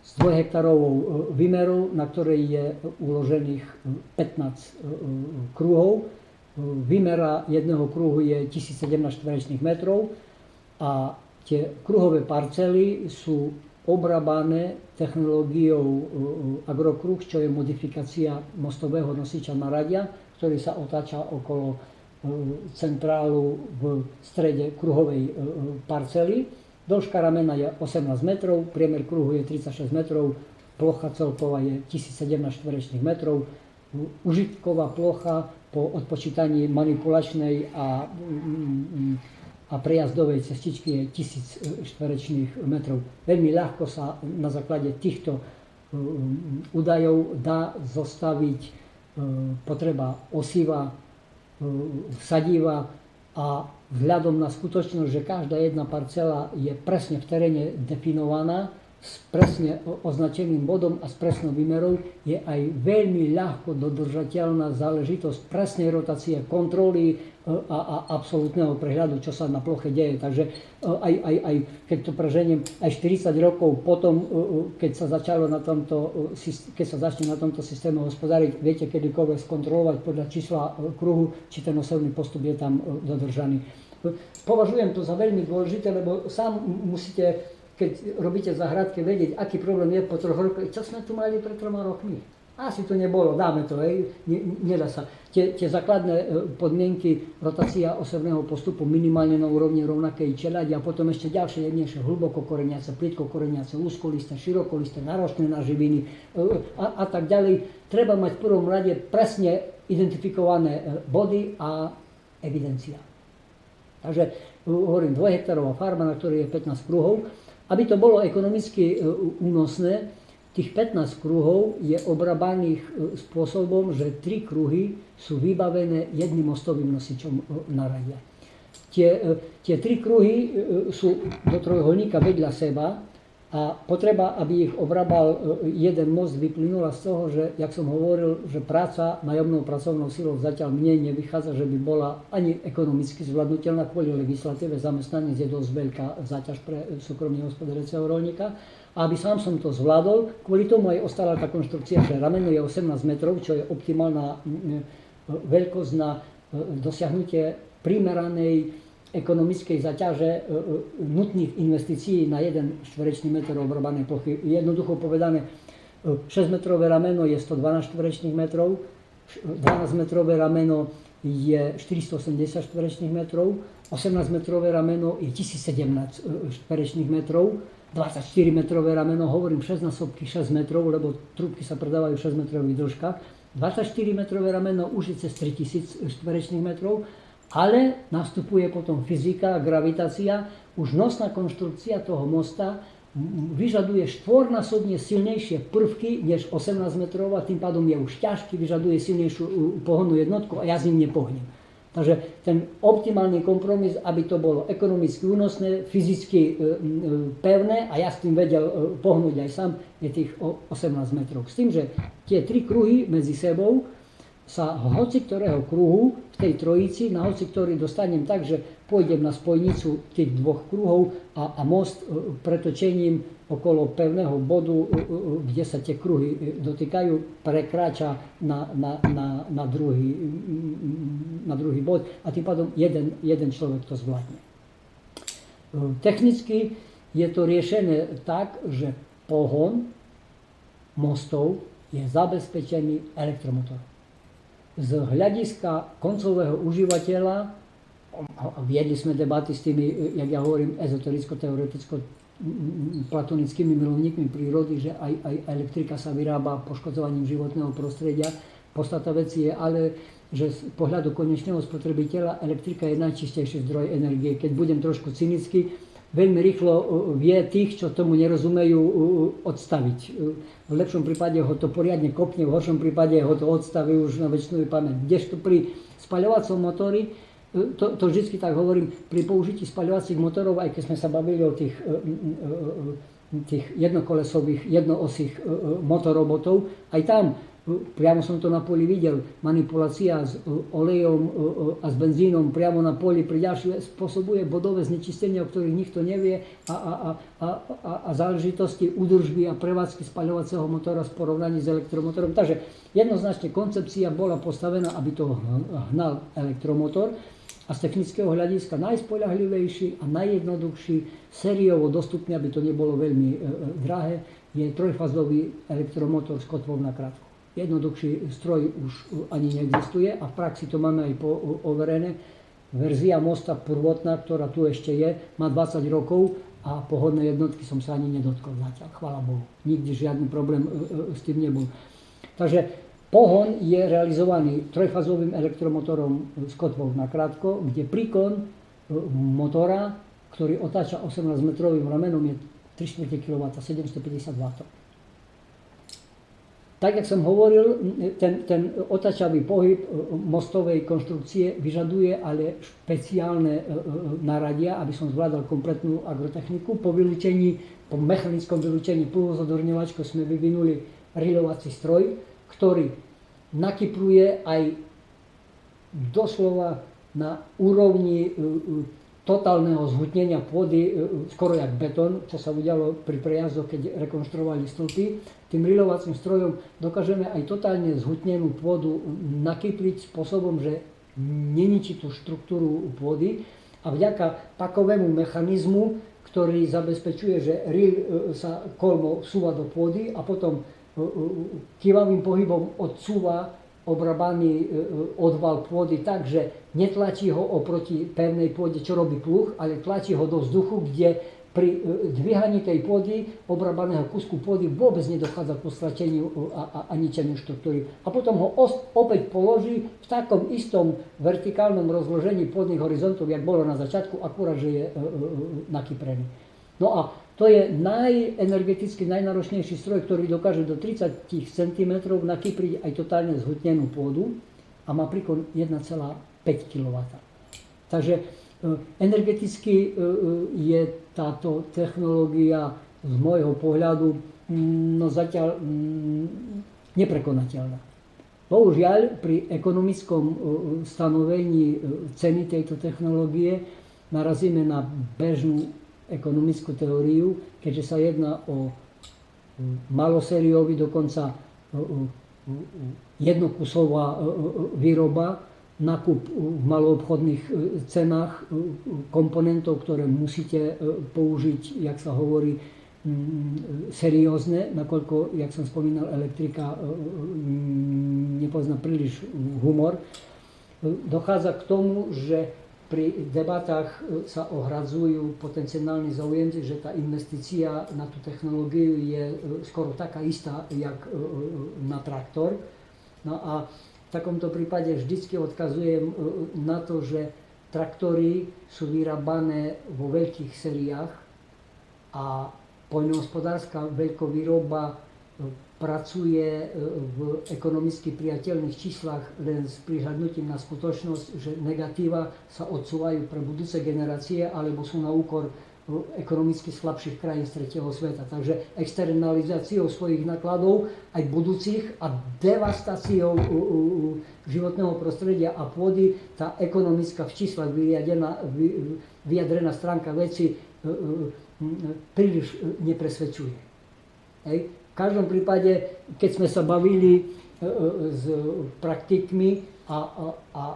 s 2-hektarovou výmerou, na ktorej je uložených 15 kruhov. Výmera jedného kruhu je 1017 štvorečných metrov a tie kruhové parcely sú obrábané technológiou Agrokruh, čo je modifikácia mostového nosiča Maradia, ktorý sa otáča okolo centrálu v strede kruhovej parcely. Dĺžka ramena je 18 metrov, priemer kruhu je 36 metrov, plocha celková je 1017 štvorečných metrov. Užitková plocha po odpočítaní manipulačnej a prejazdovej cestičky je 1000 štvorečných metrov. Veľmi ľahko sa na základe týchto údajov dá zostaviť potreba osiva, sadiva a vzhľadom na skutočnosť, že každá jedna parcela je presne v teréne definovaná, s presne označeným bodom a s presnou výmerou, je aj veľmi ľahko dodržateľná záležitosť presnej rotácie, kontroly a absolútneho prehľadu, čo sa na ploche deje. Takže aj keď to preženiem, aj 40 rokov potom, keď sa začne na tomto systéme hospodáriť, viete kedykoľvek skontrolovať podľa čísla kruhu, či ten osevný postup je tam dodržaný. Považujem to za veľmi dôležité, lebo sám musíte, keď robíte v záhradke, vedieť, aký problém je po 3 rokoch. Čo sme tu mali pred 3 rokmi? Asi to nebolo, dáme to, nedá sa. Tie základné podmienky, rotácia osevného postupu minimálne na úrovni rovnakej čeladi a potom ešte ďalšie jednejšie, hlboko koreniace, plitko koreniace, úzkolisté, širokolisté, náročné na živiny a tak ďalej. Treba mať v prvom rade presne identifikované body a evidencia. Takže hovorím, 2-hektarová farma, na ktorej je 15 kruhov. Aby to bolo ekonomicky únosné, tých 15 kruhov je obrábaných spôsobom, že 3 kruhy sú vybavené jedným mostovým nosičom Maradia. Tie 3 kruhy sú do trojuholníka vedľa seba a potreba, aby ich obrábal jeden most, vyplynula z toho, že, jak som hovoril, že práca nájomnou pracovnou silou zatiaľ mne nevychádza, že by bola ani ekonomicky zvládnutelná kvôli legislatíve. Zamestnanec je dosť veľká záťaž pre súkromne hospodáriaceho roľníka. A aby sám som to zvládol, kvôli tomu aj ostala tá konštrukcia, že rameno je 18 metrov, čo je optimálna veľkosť na dosiahnutie primeranej ekonomickej zaťaže nutných investícií na 1 štvorečný meter obrábanej plochy. Jednoducho povedané, 6-metrové rameno je 112 štvorečných metrov, 12-metrové rameno je 480 štvorečných metrov, 18-metrové rameno je 1017 štvorečných metrov, 24-metrové rameno, hovorím 6-násobky 6 metrov, lebo trúbky sa predávajú v 6-metrových dĺžkach, 24-metrové rameno už je cez 3000 štvorečných metrov, ale nastupuje potom fyzika, gravitácia, už nosná konštrukcia toho mosta vyžaduje 4-násobne silnejšie prvky než 18 metrov a tým pádom je už ťažký, vyžaduje silnejšiu pohonnú jednotku a ja s ním nepohnem. Takže ten optimálny kompromis, aby to bolo ekonomicky únosné, fyzicky pevné a ja s tým vedel pohnúť aj sám, je tých 18 metrov. S tým, že tie 3 kruhy medzi sebou sa hoci ktorého kruhu v tej trojici, na hoci ktorý dostanem tak, že pôjdem na spojnicu tých 2 kruhov a most pretočením okolo pevného bodu, kde sa tie kruhy dotýkajú, prekráča na druhý bod a tým pádom jeden človek to zvládne. Technicky je to riešené tak, že pohon mostov je zabezpečený elektromotorom. Z hľadiska koncového užívateľa, viedli sme debaty s tými, jak ja hovorím, ezotericko-teoreticko platonickými milovníkmi prírody, že aj elektrika sa vyrába poškodzovaním životného prostredia. podstata veci je ale, že z pohľadu konečného spotrebiteľa elektrika je najčistejší zdroj energie. Keď budem trošku cynický, veľmi rýchlo vie tých, čo tomu nerozumejú, odstaviť. V lepšom prípade ho to poriadne kopne, v horšom prípade ho to odstaví už na večnú pamäť. Kdežto pri spaľovacom motori, to vždy tak hovorím, pri použití spaľovacích motorov, aj keď sme sa bavili o tých jednokolesových, jednoosých motorobotov, aj tam, priamo som to na poli videl, manipulácia s olejom a s benzínom priamo na poli pri ďalšie spôsobuje bodové znečistenie, o ktorých nikto nevie a záležitosti údržby a prevádzky spaľovacieho motora v porovnaní s elektromotorom. Takže jednoznačne koncepcia bola postavená, aby to hnal elektromotor a z technického hľadiska najspoľahlivejší a najjednoduchší, sériovo dostupný, aby to nebolo veľmi drahé, je trojfázový elektromotor s kotvou na krátko. Jednoduchší stroj už ani neexistuje a v praxi to máme aj overené. Verzia Mosta prvotná, ktorá tu ešte je, má 20 rokov a pohodné jednotky som sa ani nedotkol zatiaľ, chvála Bohu. Nikdy žiadny problém s tým nebol. Takže pohon je realizovaný trojfázovým elektromotorom s kotvou na krátko, kde príkon motora, ktorý otáča 18-metrovým ramenom, je 3/4 kW, 750 W. Tak, jak som hovoril, ten otáčavý pohyb mostovej konštrukcie vyžaduje ale špeciálne naradia, aby som zvládal kompletnú agrotechniku. Po mechanickom vylúčení pulvozodorňovačkou sme vyvinuli riľovací stroj, ktorý nakypruje aj doslova na úrovni totálneho zhutnenia pôdy, skoro jak betón, čo sa udialo pri prejazdoch, keď rekonštruovali stĺpy. Tým riľovacím strojom dokážeme aj totálne zhutnenú pôdu nakypriť spôsobom, že neničí tú štruktúru pôdy a vďaka pakovému mechanizmu, ktorý zabezpečuje, že riľ sa kolmo vsúva do pôdy a potom kývavým pohybom odsúva obrabaný odval pôdy tak, že netlačí ho oproti pevnej pôde, čo robí pluh, ale tlačí ho do vzduchu, kde pri dvíhaní tej pôdy, obrabaného kusku pôdy, vôbec nedochádza k postlačeniu a ničeniu štruktúry. A potom ho opäť položí v takom istom vertikálnom rozložení pôdnych horizontov, jak bolo na začiatku, akurát, že je nakyprený. No a to je najenergeticky najnáročnejší stroj, ktorý dokáže do 30 cm nakypriť aj totálne zhutnenú pôdu a má príkon 1,5 kW. Takže energeticky je táto technológia z môjho pohľadu zatiaľ neprekonateľná. Bohužiaľ, pri ekonomickom stanovení ceny tejto technológie narazíme na bežnú ekonomickú teóriu, keďže sa jedná o malosériový, dokonca jednokusová výroba, nákup v maloobchodných cenách komponentov, ktoré musíte použiť, jak sa hovorí, seriózne, nakoľko, jak som spomínal, elektrika nepozná príliš humor. Dochádza k tomu, že pri debatách sa ohradzujú potenciálni záujemci, že tá investícia na tú technológiu je skoro taká istá, jak na traktor. No a v takomto prípade vždycky odkazujem na to, že traktory sú vyrábané vo veľkých sériách a poľnohospodárska veľkovýroba pracuje v ekonomicky priateľných číslach len s prihľadnutím na skutočnosť, že negatíva sa odsúvajú pre budúce generácie alebo sú na úkor ekonomicky slabších krajín z tretieho sveta. Takže externalizáciou svojich nákladov aj budúcich a devastáciou životného prostredia a pôdy tá ekonomická v číslach vyjadrená stránka veci príliš nepresvedčuje. Hej. V každom prípade, keď sme sa bavili s praktikmi a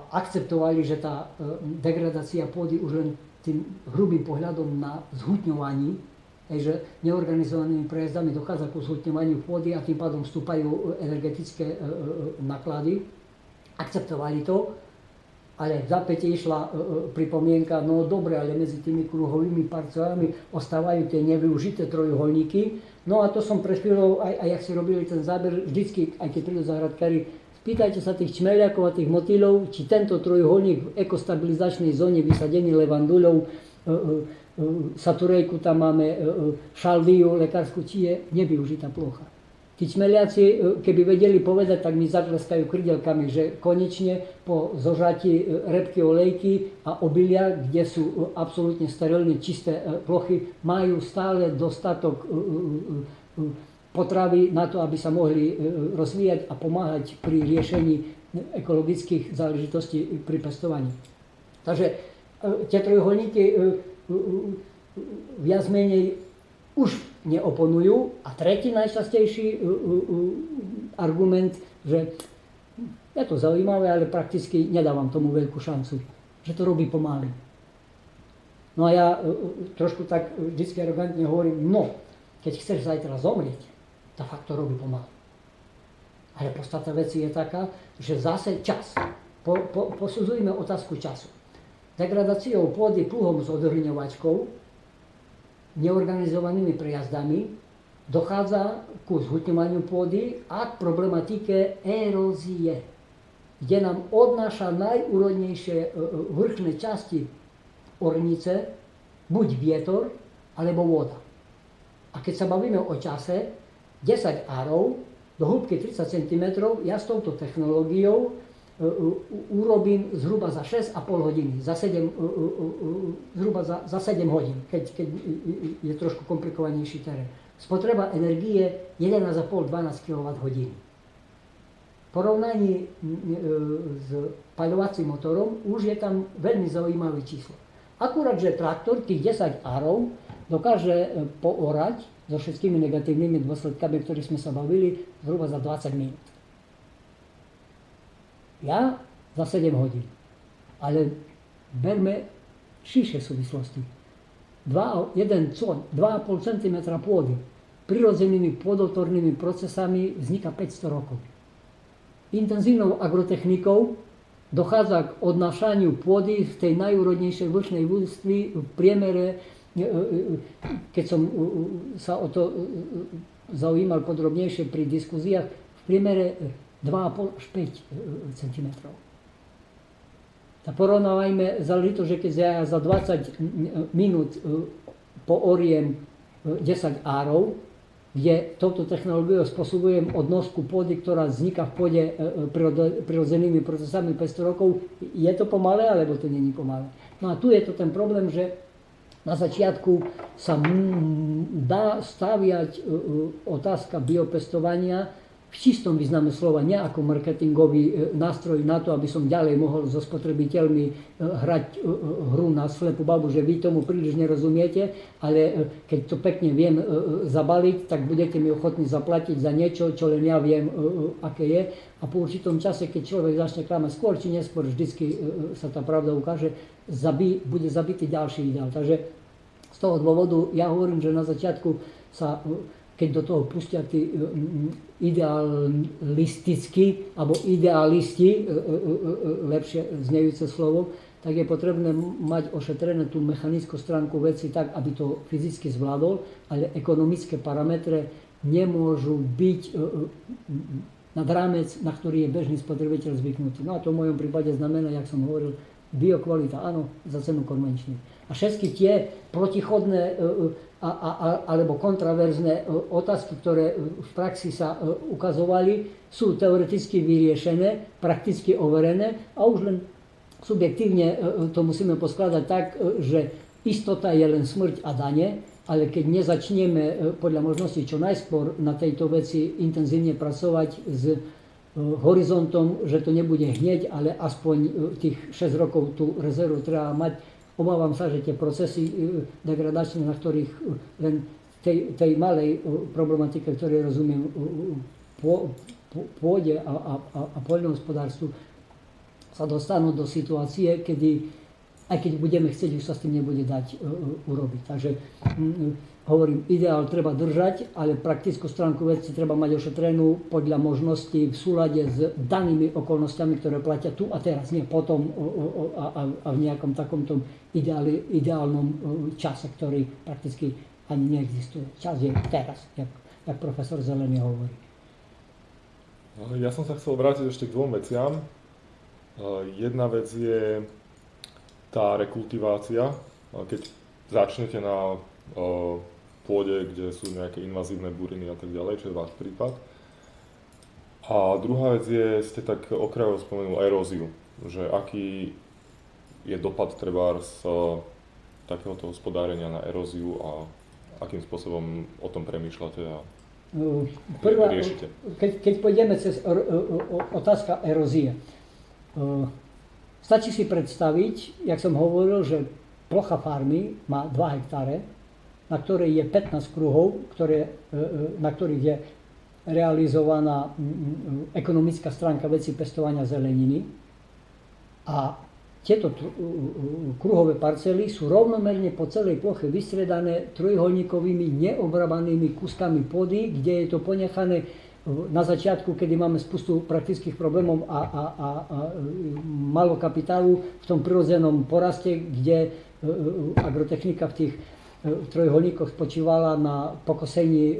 akceptovali, že tá degradácia pôdy už len tým hrubým pohľadom na zhutňovaní, že neorganizovanými prejazdami dochádza ku zhutňovaniu pôdy a tým pádom vstúpajú energetické náklady, akceptovali to, ale v zápäte išla pripomienka, no dobre, ale medzi tými kruhovými parcelami ostávajú tie nevyužité trojuholníky. No a to som pred chvíľou, aj jak si robili ten záber, vždycky, aj keď prídu záhradkári, spýtajte sa tých čmeliakov a tých motýlov, či tento trojuholník v ekostabilizačnej zóne vysadený levanduľou, saturejku tam máme, šalviu lekárskú, či je nevyužitá plocha. Tí čmeliaci, keby vedeli povedať, tak mi zatleskajú krydelkami, že konečne po zožatí repky, olejky a obilia, kde sú absolútne sterilne čisté plochy, majú stále dostatok potravy na to, aby sa mohli rozvíjať a pomáhať pri riešení ekologických záležitostí pri pestovaní. Takže tie trojuholníky viac menej už neoponujú. A tretí najčastejší argument, že je to zaujímavé, ale prakticky nedávam tomu veľkú šancu, že to robí pomaly. No a ja trošku tak vždy arogantne hovorím, no, keď chceš zajtra zomrieť, tak fakt to robí pomaly. Ale podstata veci je taká, že zase čas. Posudzujme otázku času. Degradáciou pôdy pluhom s odhrňovačkou, neorganizovanými prejazdami dochádza ku zhutňovaniu pôdy a k problematike erózie, kde nám odnáša najúrodnejšie vrchné časti ornice, buď vietor, alebo voda. A keď sa bavíme o čase, 10 árov do hĺbky 30 cm, ja s touto technológiou urobím zhruba za 6,5 hodiny, zhruba za 7 hodín, keď je trošku komplikovanejší terén. Spotreba energie 11,5-12 kWh. V porovnaní s paľovacím motorom už je tam veľmi zaujímavé číslo. Akurát, že traktor tých 10 árov dokáže poorať so všetkými negatívnymi dôsledkami, o ktorých sme sa bavili, zhruba za 20 minút. Ja za 7 hodín. Ale berme širšie súvislosti. 2,5 cm pôdy prirodzenými pôdotornými procesami vzniká 500 rokov. Intenzívnou agrotechnikou dochádza k odnášaniu pôdy v tej najúrodnejšej vrchnej vrstvi v priemere, keď som sa o to zaujímal podrobnejšie pri diskuziách, v priemere 2,5 až 5 cm. Tak porovnávajme záležitosť, že keď ja za 20 minút pooriem 10 árov, kde touto technológiou spôsobujem odnosku pôdy, ktorá vzniká v pôde prirodzenými procesami 500 rokov, je to pomalé, alebo to nie je pomalé? No a tu je to ten problém, že na začiatku sa dá staviať otázka biopestovania v čistom význame slova, nie ako marketingový nástroj na to, aby som ďalej mohol so spotrebiteľmi hrať hru na slepú babu, že vy tomu príliš nerozumiete, ale keď to pekne viem zabaliť, tak budete mi ochotní zaplatiť za niečo, čo len ja viem, aké je. A po určitom čase, keď človek začne klamať skôr či neskôr, vždycky sa tá pravda ukáže, bude zabitý ďalší ideál. Takže z toho dôvodu ja hovorím, že na začiatku sa, keď do toho pustia tí idealistickí, alebo idealisti, lepšie znejúce slovo, tak je potrebné mať ošetrené tú mechanickú stránku veci tak, aby to fyzicky zvládol, ale ekonomické parametre nemôžu byť nad rámec, na ktorý je bežný spotrebiteľ zvyknutý. No a to v mojom prípade znamená, jak som hovoril, biokvalita, áno, za cenu konvenčnej. A všetky tie protichodné alebo kontraverzné otázky, ktoré v praxi sa ukazovali, sú teoreticky vyriešené, prakticky overené a už len subjektívne to musíme poskladať tak, že istota je len smrť a dane, ale keď nezačneme podľa možnosti čo najskôr na tejto veci intenzívne pracovať s horizontom, že to nebude hneď, ale aspoň tých 6 rokov tú rezervu treba mať. Obávam sa, že tie procesy degradačné, na ktorých len tej malej problematike, ktorej rozumiem, pôde a poľnohospodárstvu, sa dostanú do situácie, kedy aj keď budeme chcieť, už sa s tým nebude dať urobiť. Takže hovorím, ideál treba držať, ale praktickú stránku veci treba mať ošetrenú podľa možností v súlade s danými okolnostiami, ktoré platia tu a teraz, nie potom a v nejakom takomto ideálnom čase, ktorý prakticky ani neexistuje. Čas je teraz, jak profesor Zelený hovorí. Ja som sa chcel vrátiť ešte k dvom veciam. Jedna vec je tá rekultivácia. Keď začnete na pôde, kde sú nejaké invazívne buriny a tak ďalej, čo je váš prípad. A druhá vec je, ste tak okrajovo spomenul eróziu, že aký je dopad trebárs takéhoto hospodárenia na eróziu a akým spôsobom o tom premýšľate a riešite. Keď pôjdeme cez otázka erózie, stačí si predstaviť, jak som hovoril, že plocha farmy má 2 hektáre, na ktorej je 15 kruhov, na ktorých je realizovaná ekonomická stránka veci pestovania zeleniny. A tieto kruhové parcely sú rovnomerne po celej ploche vystredané trojuholníkovými neobrabanými kúskami pôdy, kde je to ponechané na začiatku, kedy máme spustu praktických problémov a málo kapitálu v tom prirodzenom poraste, kde agrotechnika v tých trojuholníkoch spočívala na pokosení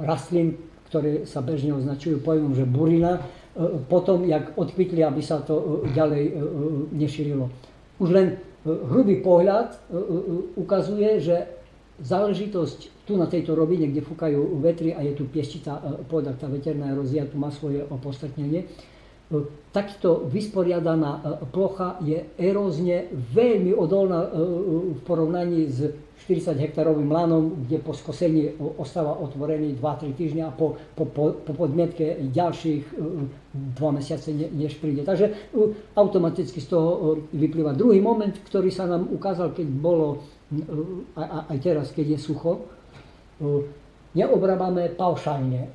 rastlín, ktoré sa bežne označujú pojmom, že burina, potom, jak odkvitli, aby sa to ďalej nešírilo. Už len hrubý pohľad ukazuje, že záležitosť tu na tejto rovine, kde fúkajú vetry a je tu pieštitá pôda, tá veterná erózia tu má svoje opodstatnenie, takto vysporiadaná plocha je erózne veľmi odolná v porovnaní s 40 hektárovým lanom, kde po skosení ostáva otvorený 2-3 týždňa a po podmietke ďalších 2 mesiace než príde. Takže automaticky z toho vyplýva druhý moment, ktorý sa nám ukázal, keď bolo, aj teraz, keď je sucho, neobrábame paušálne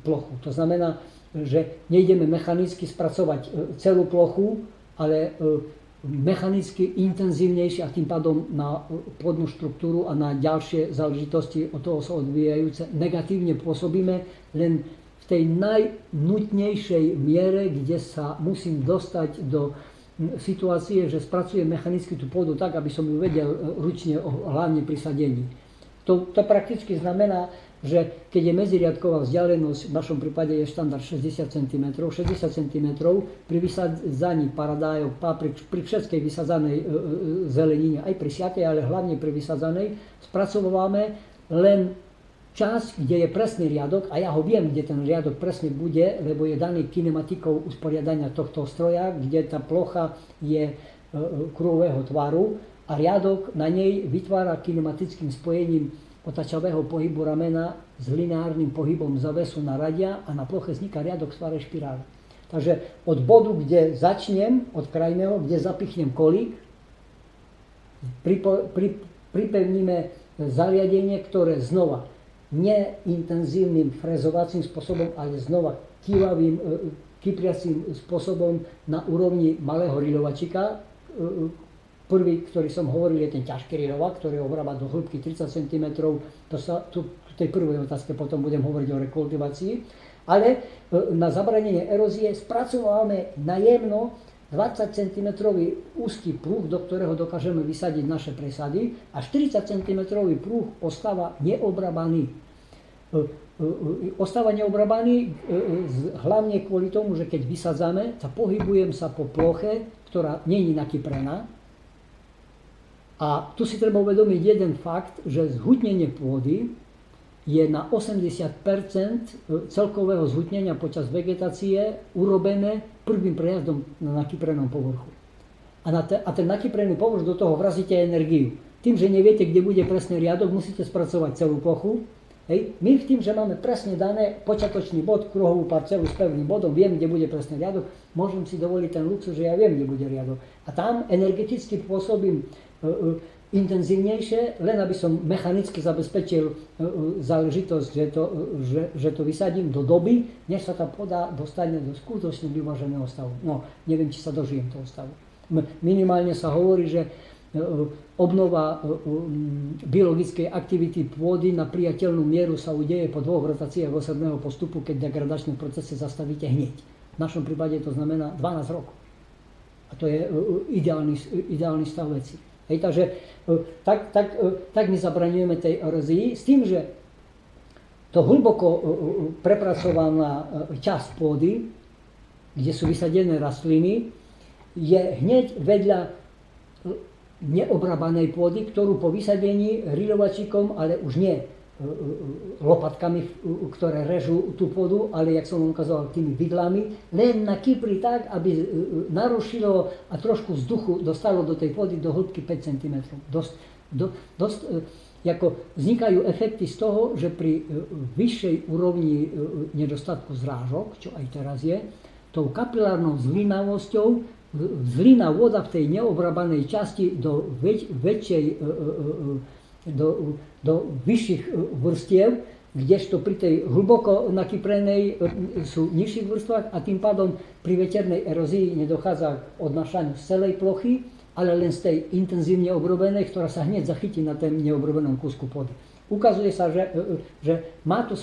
plochu. To znamená, že nejdeme mechanicky spracovať celú plochu, ale mechanicky intenzívnejšie a tým pádom na pôdnu štruktúru a na ďalšie záležitosti od toho sa odvíjajúce negatívne pôsobíme len v tej najnutnejšej miere, kde sa musím dostať do situácie, že spracujem mechanicky tú pôdu tak, aby som ju vedel ručne, hlavne pri sadení. To prakticky znamená, že keď je medziriadková vzdialenosť, v našom prípade je štandard 60 cm, 60 cm pri vysadzaní paradájov, paprik, pri všetkej vysadzanej zelenine, aj pri siatej, ale hlavne pri vysadzanej, spracováme len časť, kde je presný riadok, a ja ho viem, kde ten riadok presne bude, lebo je daný kinematikou usporiadania tohto stroja, kde tá plocha je kruhového tvaru a riadok na nej vytvára kinematickým spojením otačavého pohybu ramena s lineárnym pohybom zavesu na radia a na ploche vzniká riadok v tvare špirály. Takže od bodu, kde začnem, od krajného, kde zapichnem kolík, pripevníme zariadenie, ktoré znova neintenzívnym frezovacím spôsobom, ale znova kypriacím spôsobom na úrovni malého riľovačika. Prvý, ktorý som hovoril, je ten ťažký riľovak, ktorý obrába do hĺbky 30 cm. Tu v tej prvej otázke potom budem hovoriť o rekultivácii. Ale na zabranenie erózie spracovávame na jemno 20 cm úzky pruh, do ktorého dokážeme vysadiť naše presady, a 40 cm pruh ostáva neobrabaný. Ostáva neobrabaný hlavne kvôli tomu, že keď vysadzame, pohybujem sa po ploche, ktorá nie je nakyprená. A tu si treba uvedomiť jeden fakt, že zhutnenie pôdy je na 80% celkového zhutnenia počas vegetácie urobené prvým prejazdom na nakyprenom povrchu. A ten nakyprený povrch do toho vrazíte energiu. Tým, že neviete, kde bude presný riadok, musíte spracovať celú plochu. Hej. My v tým, že máme presne dané počiatočný bod, kruhovú parcelu s pevným bodom, viem, kde bude presný riadok, môžem si dovoliť ten luxus, že ja viem, kde bude riadok. A tam energeticky pôsobím intenzívnejšie, len aby som mechanicky zabezpečil záležitosť, že to vysadím do doby, než sa tá pôda dostane do skutočne vyváženého stavu. No, neviem, či sa dožijem toho stavu. Minimálne sa hovorí, že obnova biologickej aktivity pôdy na priateľnú mieru sa udeje po 2 rotáciách osobného postupu, keď degradačné procesy zastavíte hneď. V našom prípade to znamená 12 rokov. A to je ideálny stav veci. Hej, takže tak my zabraňujeme tej erózii s tým, že to hlboko prepracovaná časť pôdy, kde sú vysadené rastliny, je hneď vedľa neobrábanej pôdy, ktorú po vysadení riľovačíkom, ale už nie lopatkami, ktoré režú tú pôdu, ale, jak som vám ukazoval, tými vidlami, len na Kypri tak, aby narušilo a trošku vzduchu dostalo do tej pôdy do hĺbky 5 cm. Dosť ako vznikajú efekty z toho, že pri vyššej úrovni nedostatku zrážok, čo aj teraz je, tou kapilárnou zlinavosťou zlina voda v tej neobrábanej časti do vyšších vrstiev, kdežto pri tej hlboko nakyprenej sú v nižších vrstvách a tým pádom pri veternej erózii nedochádza k odnášaniu z celej plochy, ale len z tej intenzívne obrobenej, ktorá sa hneď zachytí na tom neobrobenom kúsku pôdy. Ukazuje sa, že má to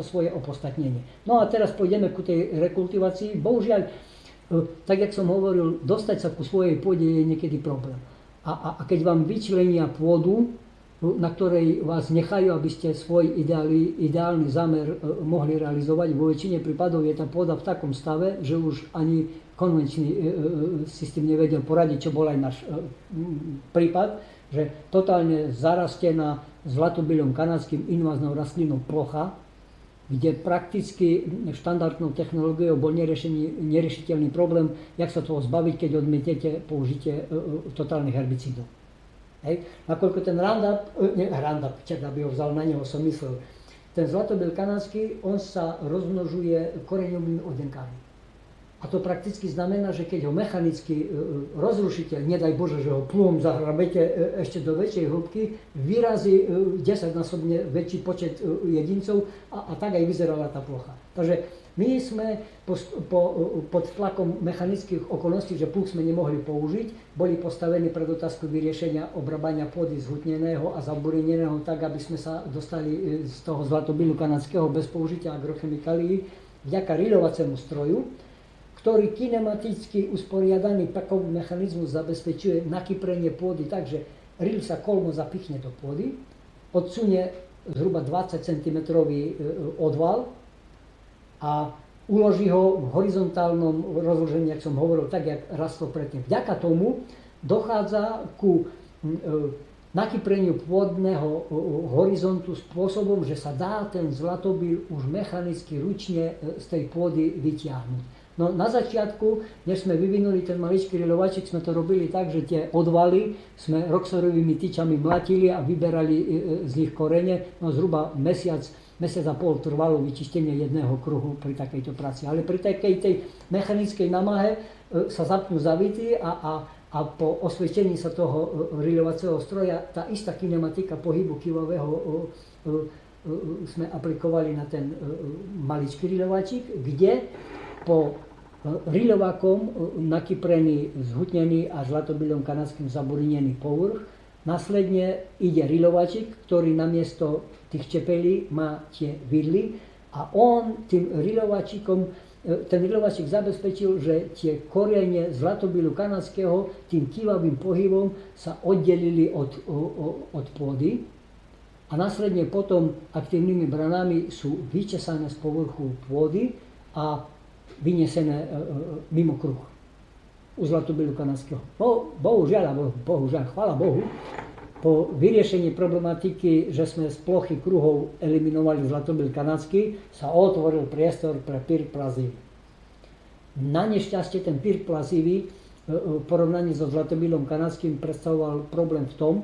svoje opodstatnenie. No a teraz pôjdeme ku tej rekultivácii. Bohužiaľ, tak jak som hovoril, dostať sa ku svojej pôde je niekedy problém. A keď vám vyčlenia pôdu, na ktorej vás nechajú, aby ste svoj ideálny zámer mohli realizovať, vo väčšine prípadov je tá pôda v takom stave, že už ani konvenčný systém nevedel poradiť, čo bol aj náš prípad, že totálne zarastená zlatobylom kanadským inváznou rastlinou plocha, kde prakticky štandardnou technológiou bol neriešiteľný problém, jak sa toho zbaviť, keď odmietnete použitie totálnych herbicídov. Hej. Nakoľko ten Roundup, čak aby ho vzal na neho, som myslel, ten zlatobyl kanadský, on sa rozmnožuje koreňovými odenkami. A to prakticky znamená, že keď ho mechanicky rozrušíte, nedaj Bože, že ho plúm zahrabete ešte do väčšej hĺbky, vyrazí 10-násobne väčší počet jedincov a tak aj vyzerala tá plocha. Takže my sme pod tlakom mechanických okolností, že plúk sme nemohli použiť, boli postavení pred otázku vyriešenia obrábania pôdy zhutneného a zaburineného tak, aby sme sa dostali z toho zlatobylu kanadského bez použitia agrochemikálií vďaka riľovaciemu stroju, ktorý kinematicky usporiadaný pakový mechanizmus zabezpečuje nakyprenie pôdy tak, že rýl sa kolmo zapichne do pôdy, odsunie zhruba 20 cm odval a uloží ho v horizontálnom rozložení, jak som hovoril, tak, jak rastlo predtým. Vďaka tomu dochádza ku nakypreniu pôdneho horizontu spôsobom, že sa dá ten zlatobyl už mechanicky ručne z tej pôdy vytiahnuť. No na začiatku, než sme vyvinuli ten maličký riľovačik, sme to robili tak, že tie odvaly sme roxorovými tyčami mlatili a vyberali z nich korene. No zhruba mesiac a pol trvalo vyčistenie jedného kruhu pri takejto práci. Ale pri takej tej mechanickej námahe sa zapnú zavity a po osvedčení sa toho riľovacieho stroja tá istá kinematika pohybu kývavého sme aplikovali na ten maličký riľovačik, kde po riľovakom nakyprený, zhutnený a zlatobylom kanadským zaburinený povrch. Následne ide riľovačik, ktorý namiesto tých čepelí má tie vidly a on tým riľovačikom, ten riľovačik zabezpečil, že tie korene zlatobylu kanadského tým kývavým pohybom sa oddelili od pôdy a následne potom aktívnymi branami sú vyčesané z povrchu pôdy a vynesené mimo kruh u zlatobylu kanadského. Bohužiaľ, chvála Bohu, po vyriešení problematiky, že sme z plochy kruhov eliminovali zlatobyl kanadský, sa otvoril priestor pre pirplazivy. Na nešťastie ten pirplazivy v porovnaní so zlatobylom kanadským predstavoval problém v tom,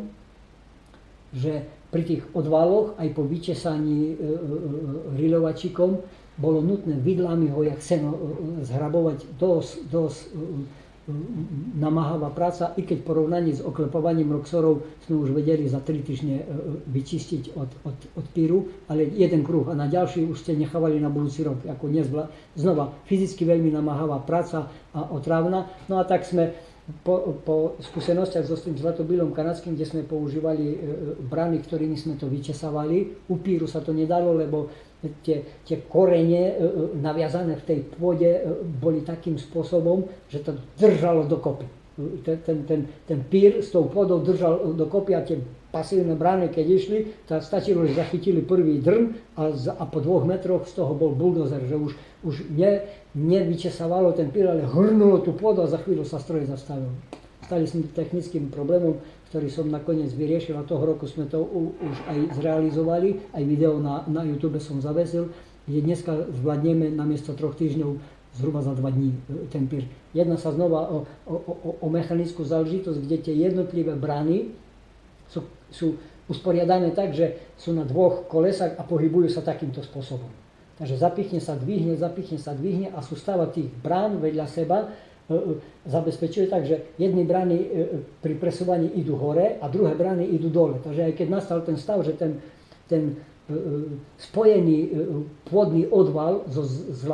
že pri tých odvaloch aj po vyčesaní riľovačikom bolo nutné vidlami ho jak seno zhrabovať, dosť namáhavá práca, i keď v porovnaní s oklepovaním roxorov sme už vedeli za 3 týždne vyčistiť od píru, ale jeden kruh a na ďalší už ste nechávali na budúci rok. Ako znova fyzicky veľmi namáhavá práca a otrávna. No a tak sme po skúsenostiach so tým zlatobylom kanadským, kde sme používali brany, ktorými sme to vyčesávali, u píru sa to nedalo, lebo tie korene naviazané v tej pôde boli takým spôsobom, že to držalo dokopy. ten pír s tou pôdou držal dokopy a tie pasívne brány, keď išli, tak stačilo, že zachytili prvý drn a po 2 metroch z toho bol buldozer, že už nevyčesávalo ten pír, ale hrnulo tú pôdu a za chvíľu sa stroj zastavil. Stali sme technickým problémom, ktorý som nakoniec vyriešil a toho roku sme to už aj zrealizovali, aj video na YouTube som zavesil, kde dneska zvládneme namiesto 3 týždňov zhruba za 2 dní ten pír. Jedná sa znova o mechanickú záležitosť, kde tie jednotlivé brány sú usporiadané tak, že sú na 2 kolesách a pohybujú sa takýmto spôsobom. Takže zapichne sa, dvihne a sústava tých brán vedľa seba zabezpečuje tak, že jedny brány pri presúvaní idú hore a druhé brány idú dole. Takže aj keď nastal ten stav, že ten spojený pôdny odval s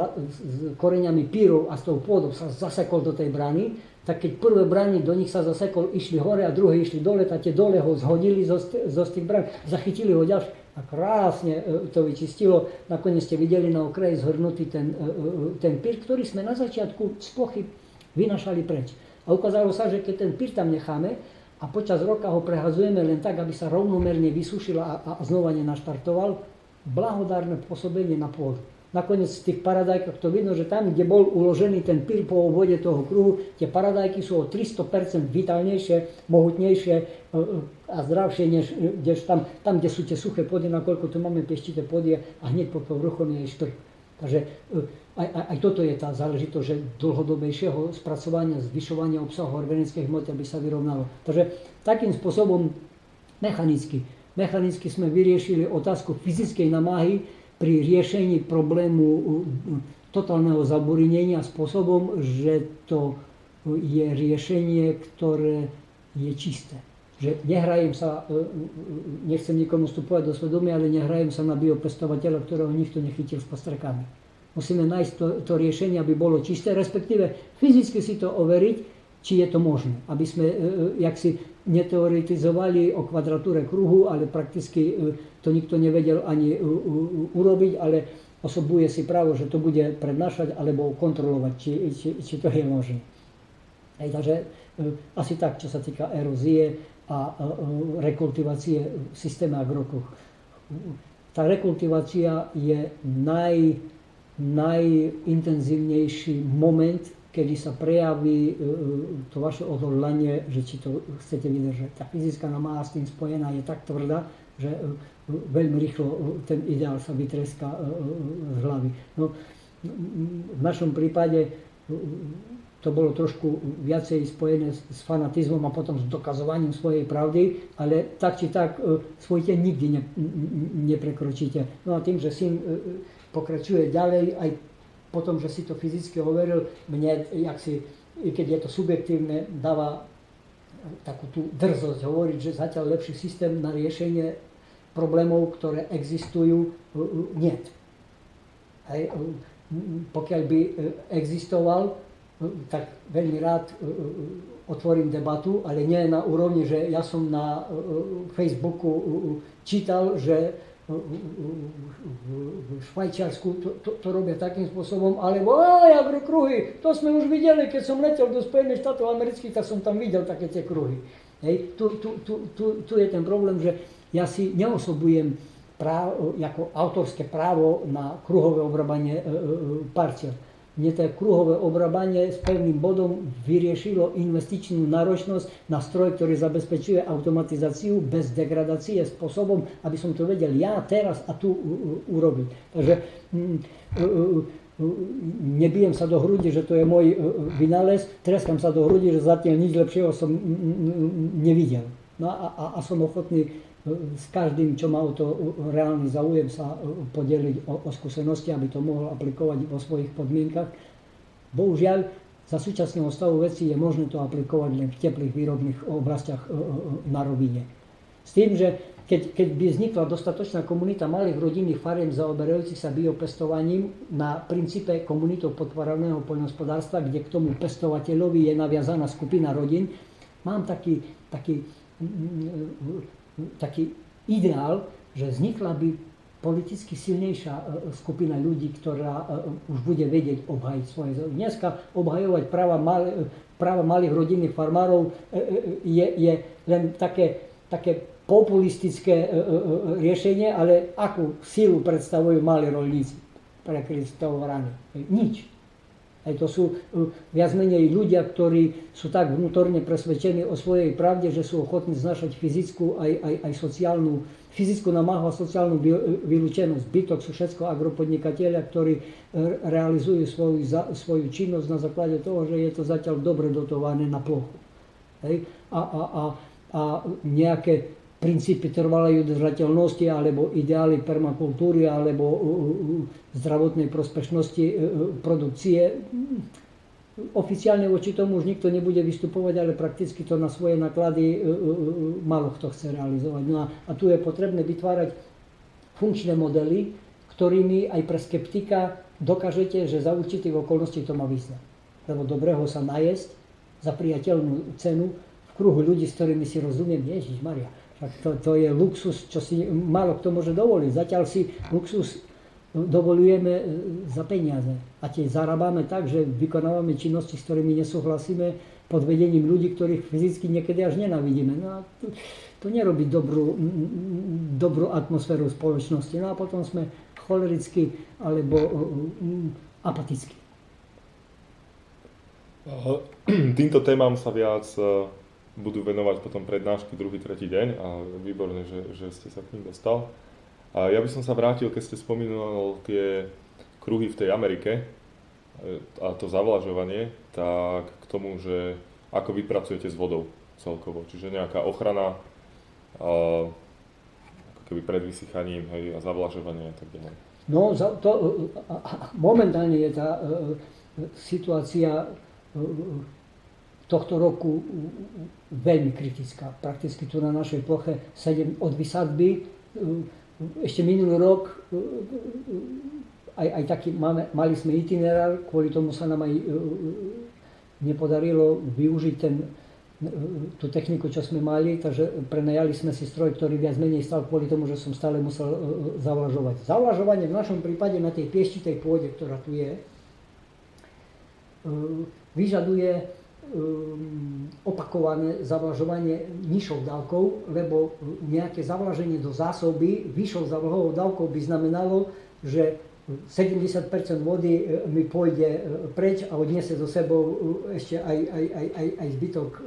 koreňami pírov a s tou pôdou sa zasekol do tej brány, tak keď prvé brány do nich sa zasekol, išli hore a druhé išli dole, tak tie dole ho zhodili zo tých brán, zachytili ho ďalšie a krásne to vyčistilo. Nakoniec ste videli na okraji zhrnutý ten pír, ktorý sme na začiatku z plochy vynašali preč. A ukázalo sa, že keď ten pír tam necháme a počas roka ho prehazujeme len tak, aby sa rovnomerne vysušil a znova nenaštartoval, blahodárne pôsobenie na pôdu. Nakoniec z tých paradajkách to vidno, že tam, kde bol uložený ten pír po obvode toho kruhu, tie paradajky sú o 300% vitálnejšie, mohutnejšie a zdravšie, než tam, kde sú tie suché pôdy, nakoľko tu máme pieštité pôdy a hneď pod povrchom je aj štrk. Takže aj toto je tá záležitosť, že dlhodobejšieho spracovania, zvyšovania obsahu organickej hmoty, aby sa vyrovnalo. Takže takým spôsobom mechanicky sme vyriešili otázku fyzickej namáhy pri riešení problému totálneho zaburinenia spôsobom, že to je riešenie, ktoré je čisté. Že nehrajem sa, nechcem nikomu vstupovať do svedomia, ale nehrajem sa na biopestovateľa, ktorého nikto nechytil s postrekami. Musíme nájsť to riešenie, aby bolo čisté, respektíve fyzicky si to overiť, či je to možné. Aby sme jaksi neteoretizovali o kvadratúre kruhu, ale prakticky to nikto nevedel ani urobiť, ale osobuje si právo, že to bude prednášať alebo kontrolovať, či to je možné. Takže asi tak, čo sa týka erózie a rekultivácie v systéme agrokoch. Tá rekultivácia je najintenzívnejší moment, kedy sa prejaví to vaše odhodlanie, že či to chcete vydržať. Tá fyzická namáha s tým spojená je tak tvrdá, že veľmi rýchlo ten ideál sa vytreská z hlavy. No, v našom prípade to bolo trošku viacej spojené s fanatizmom a potom s dokazovaním svojej pravdy, ale tak či tak svoj deň nikdy neprekročíte. No a tým, že syn pokračuje ďalej, aj potom, že si to fyzicky overil, mne, keď je to subjektívne, dáva takú tú drzosť hovoriť, že zatiaľ lepší systém na riešenie problémov, ktoré existujú, niet. Pokiaľ by existoval, tak veľmi rád otvorím debatu, ale nie na úrovni, že ja som na Facebooku čítal, že v Švajčiarsku to robia takým spôsobom, alebo agrokruhy, to sme už videli, keď som letel do Spojených štátov amerických, tak som tam videl také tie kruhy. Hej. Tu je ten problém, že ja si neosobujem ako autorské právo na kruhové obrábanie parciel. Mne to kruhové obrábanie s pevným bodom vyriešilo investičnú náročnosť na stroj, ktorý zabezpečuje automatizáciu bez degradácie spôsobom, aby som to vedel ja teraz a tu urobiť. Takže nebijem sa do hrudi, že to je môj vynález, treskám sa do hrudi, že zatiaľ nič lepšieho som nevidel. No a som ochotný s každým, čo má o to reálny záujem, sa podeliť o skúsenosti, aby to mohol aplikovať vo svojich podmienkach. Bohužiaľ, za súčasného stavu vecí je možné to aplikovať len v teplých výrobných oblastiach na rovine. S tým, že keď by vznikla dostatočná komunita malých rodinných fariem zaoberajúcich sa biopestovaním na princípe komunitov podporovaného poľnohospodárstva, kde k tomu pestovateľovi je naviazaná skupina rodín, mám taký ideál, že vznikla by politicky silnejšia skupina ľudí, ktorá už bude vedieť obhajiť svoje záujmy. Dneska obhajovať práva malých rodinných farmárov je len také populistické riešenie, ale akú silu predstavujú malí roľníci pre Kristov rany? Nič. Aj to sú viac menej ľudia, ktorí sú tak vnútorne presvedčení o svojej pravde, že sú ochotní znašať fyzickú aj sociálnu, fyzickú namáhu a sociálnu vylúčenosť. Zbytok sú všetko agropodnikatelia, ktorí realizujú svoju činnosť na základe toho, že je to zatiaľ dobre dotované na plochu. Hej? A nejaké princípy trvalej udržateľnosti alebo ideály permakultúry alebo zdravotnej prospešnosti produkcie. Oficiálne voči tomu už nikto nebude vystupovať, ale prakticky to na svoje náklady málo kto chce realizovať. No a tu je potrebné vytvárať funkčné modely, ktorými aj pre skeptika dokážete, že za určitých okolností to má význam. Lebo dobrého sa najesť za priateľnú cenu v kruhu ľudí, s ktorými si rozumiem, Ježišmaria. To je luxus, čo si málo kto môže dovoliť. Zatiaľ si luxus dovolujeme za peniaze. A tie zarábame tak, že vykonávame činnosti, s ktorými nesúhlasíme pod vedením ľudí, ktorých fyzicky niekedy až nenávidíme. No a to nerobí dobrú atmosféru v spoločnosti. No a potom sme cholericky alebo apatickí. Týmto témam sa viac budú venovať potom prednášky druhý, tretí deň a výborné, že ste sa k ním dostal. A ja by som sa vrátil, keď ste spomínal tie kruhy v tej Amerike a to zavlažovanie, tak k tomu, že ako vy pracujete s vodou celkovo, čiže nejaká ochrana ako keby pred vysychaním, hej, a zavlažovanie a tak ďalej. No, momentálne je tá situácia tohto roku veľmi kritická. Prakticky tu na našej ploche od vysadby. Ešte minulý rok aj taký mali sme itinerár, kvôli tomu sa nám aj nepodarilo využiť tú techniku, čo sme mali, takže prenajali sme si stroj, ktorý viac menej stal kvôli tomu, že som stále musel zavlažovať. Zavlažovanie v našom prípade na tej pieštitej pôde, ktorá tu je, vyžaduje opakované zavlažovanie nižšou dávkou, lebo nejaké zavlaženie do zásoby vyššou zavlahovou dávkou by znamenalo, že 70% vody mi pôjde preč a odniesie so sebou ešte aj zbytok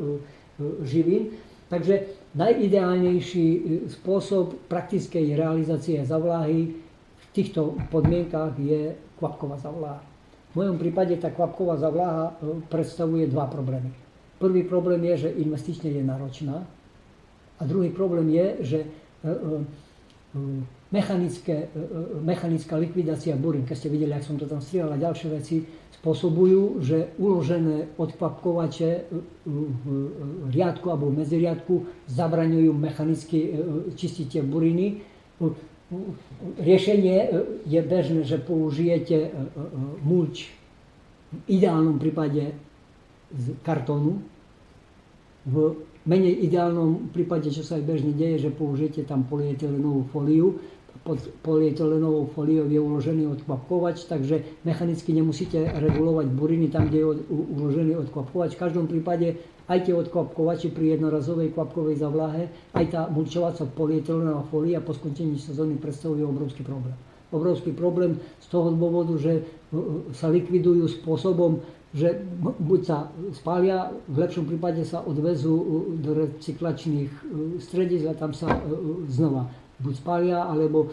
živín. Takže najideálnejší spôsob praktickej realizácie zavlahy v týchto podmienkach je kvapková zavlaha. V mojom prípade tá kvapková zavlaha predstavuje dva problémy. Prvý problém je, že investične je náročná. A druhý problém je, že mechanická likvidácia burín, keď ste videli, ak som to tam strieľal, a ďalšie veci spôsobujú, že uložené odkvapkovače v riadku alebo v medziriadku zabraňujú mechanicky čistiť tie buriny. Riešenie je bežné, že použijete mulč v ideálnom prípade z kartónu. V menej ideálnom prípade, čo sa aj bežne deje, že použijete tam polyetylenovú fóliu. Pod polyetylenovou fóliou je uložený odkvapkovač, takže mechanicky nemusíte regulovať buriny tam, kde je uložený odkvapkovač. V každom prípade aj tie odkvapkovači pri jednorazovej kvapkovej zavlahe, aj tá mulčovacia polyetylenová fólia po skončení sezóny predstavujú obrovský problém. Obrovský problém z toho dôvodu, že sa likvidujú spôsobom, že buď sa spália, v lepšom prípade sa odvezú do recyklačných stredísk a tam sa znova buď spália, alebo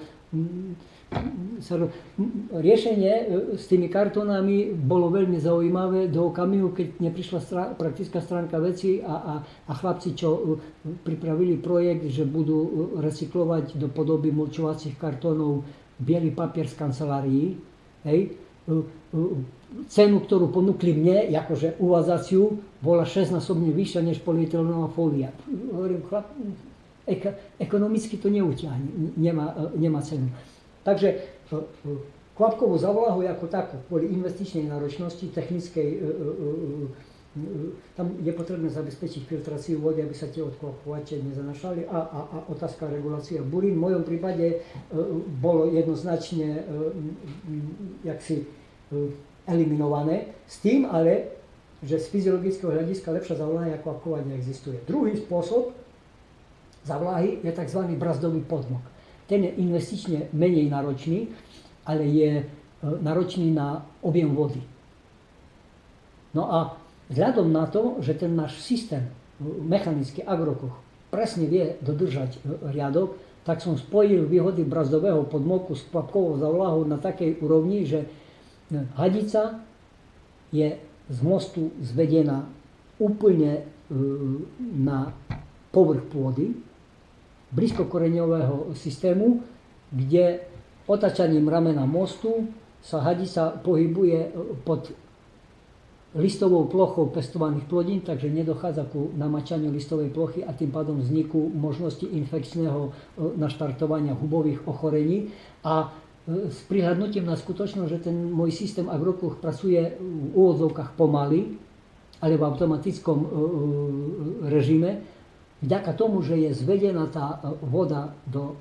riešenie s tými kartónami bolo veľmi zaujímavé do okamihu, keď neprišla praktická stránka veci a chlapci, čo pripravili projekt, že budú recyklovať do podoby mulčovacích kartónov biely papier z kancelárií. Hej. Cenu, ktorú ponúkli mne, akože uvádzaciu, bola 6-násobne vyššia než polyetylenová fólia. Hovorím, chlap, ekonomicky to neutiahne, nemá cenu. Takže kvapkovú zavlahu ako takú, kvôli investičnej náročnosti, technickej tam je potrebné zabezpečiť filtráciu vody, aby sa tie odkvapovače nezanašali a otázka regulácia burín. V mojom prípade bolo jednoznačne jaksi eliminované, s tým ale, že z fyziologického hľadiska lepšia zavlahy ako akvovať neexistuje. Druhý spôsob zavlahy je tzv. Brazdový podmok. Ten je investične menej náročný, ale je náročný na objem vody. No a vzhľadom na to, že ten náš systém mechanický agrokoch presne vie dodržať riadok, tak som spojil výhody brazdového podmoku s kvapkovou zavlahou na takej úrovni, že hadica je z mostu zvedená úplne na povrch pôdy, blízko koreňového systému, kde otáčaním ramena mostu sa hadica pohybuje pod listovou plochou pestovaných plodín, takže nedochádza ku namačaniu listovej plochy a tým pádom vzniku možnosti infekčného naštartovania hubových ochorení. A s prihľadnutím na skutočnosť, že ten môj systém agrokoch pracuje v úvodzovkách pomaly, ale v automatickom režime, vďaka tomu, že je zvedená tá voda do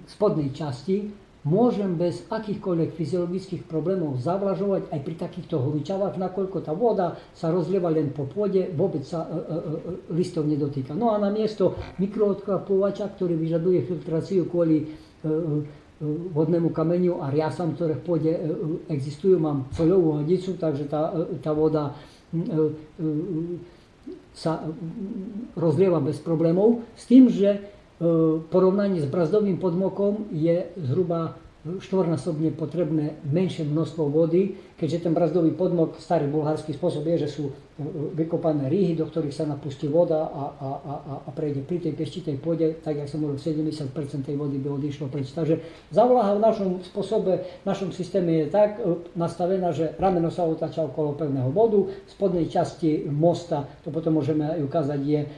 spodnej časti, môžem bez akýchkoľvek fyziologických problémov zavlažovať aj pri takýchto horúčavách, nakoľko tá voda sa rozlieva len po pôde, vôbec sa listov nedotýka. No a namiesto mikroodkvapovača, ktorý vyžaduje filtráciu kvôli vodnému kameniu a riasam, ktoré v pôde existujú, mám soľovú hadicu, takže tá voda sa rozlieva bez problémov, s tým, že v porovnaní s brazdovým podmokom je zhruba štvornásobne potrebné menšie množstvo vody, keďže ten brazdový podmok, starý bulharský spôsob je, že sú vykopané rýhy, do ktorých sa napustí voda a prejde pri tej peščitej pôde, tak jak som hovoril, 70% tej vody by odišlo preč. Takže zavlaha v našom spôsobe, v našom systéme je tak nastavená, že rameno sa otáča okolo pevného bodu, v spodnej časti mosta, to potom môžeme aj ukázať, je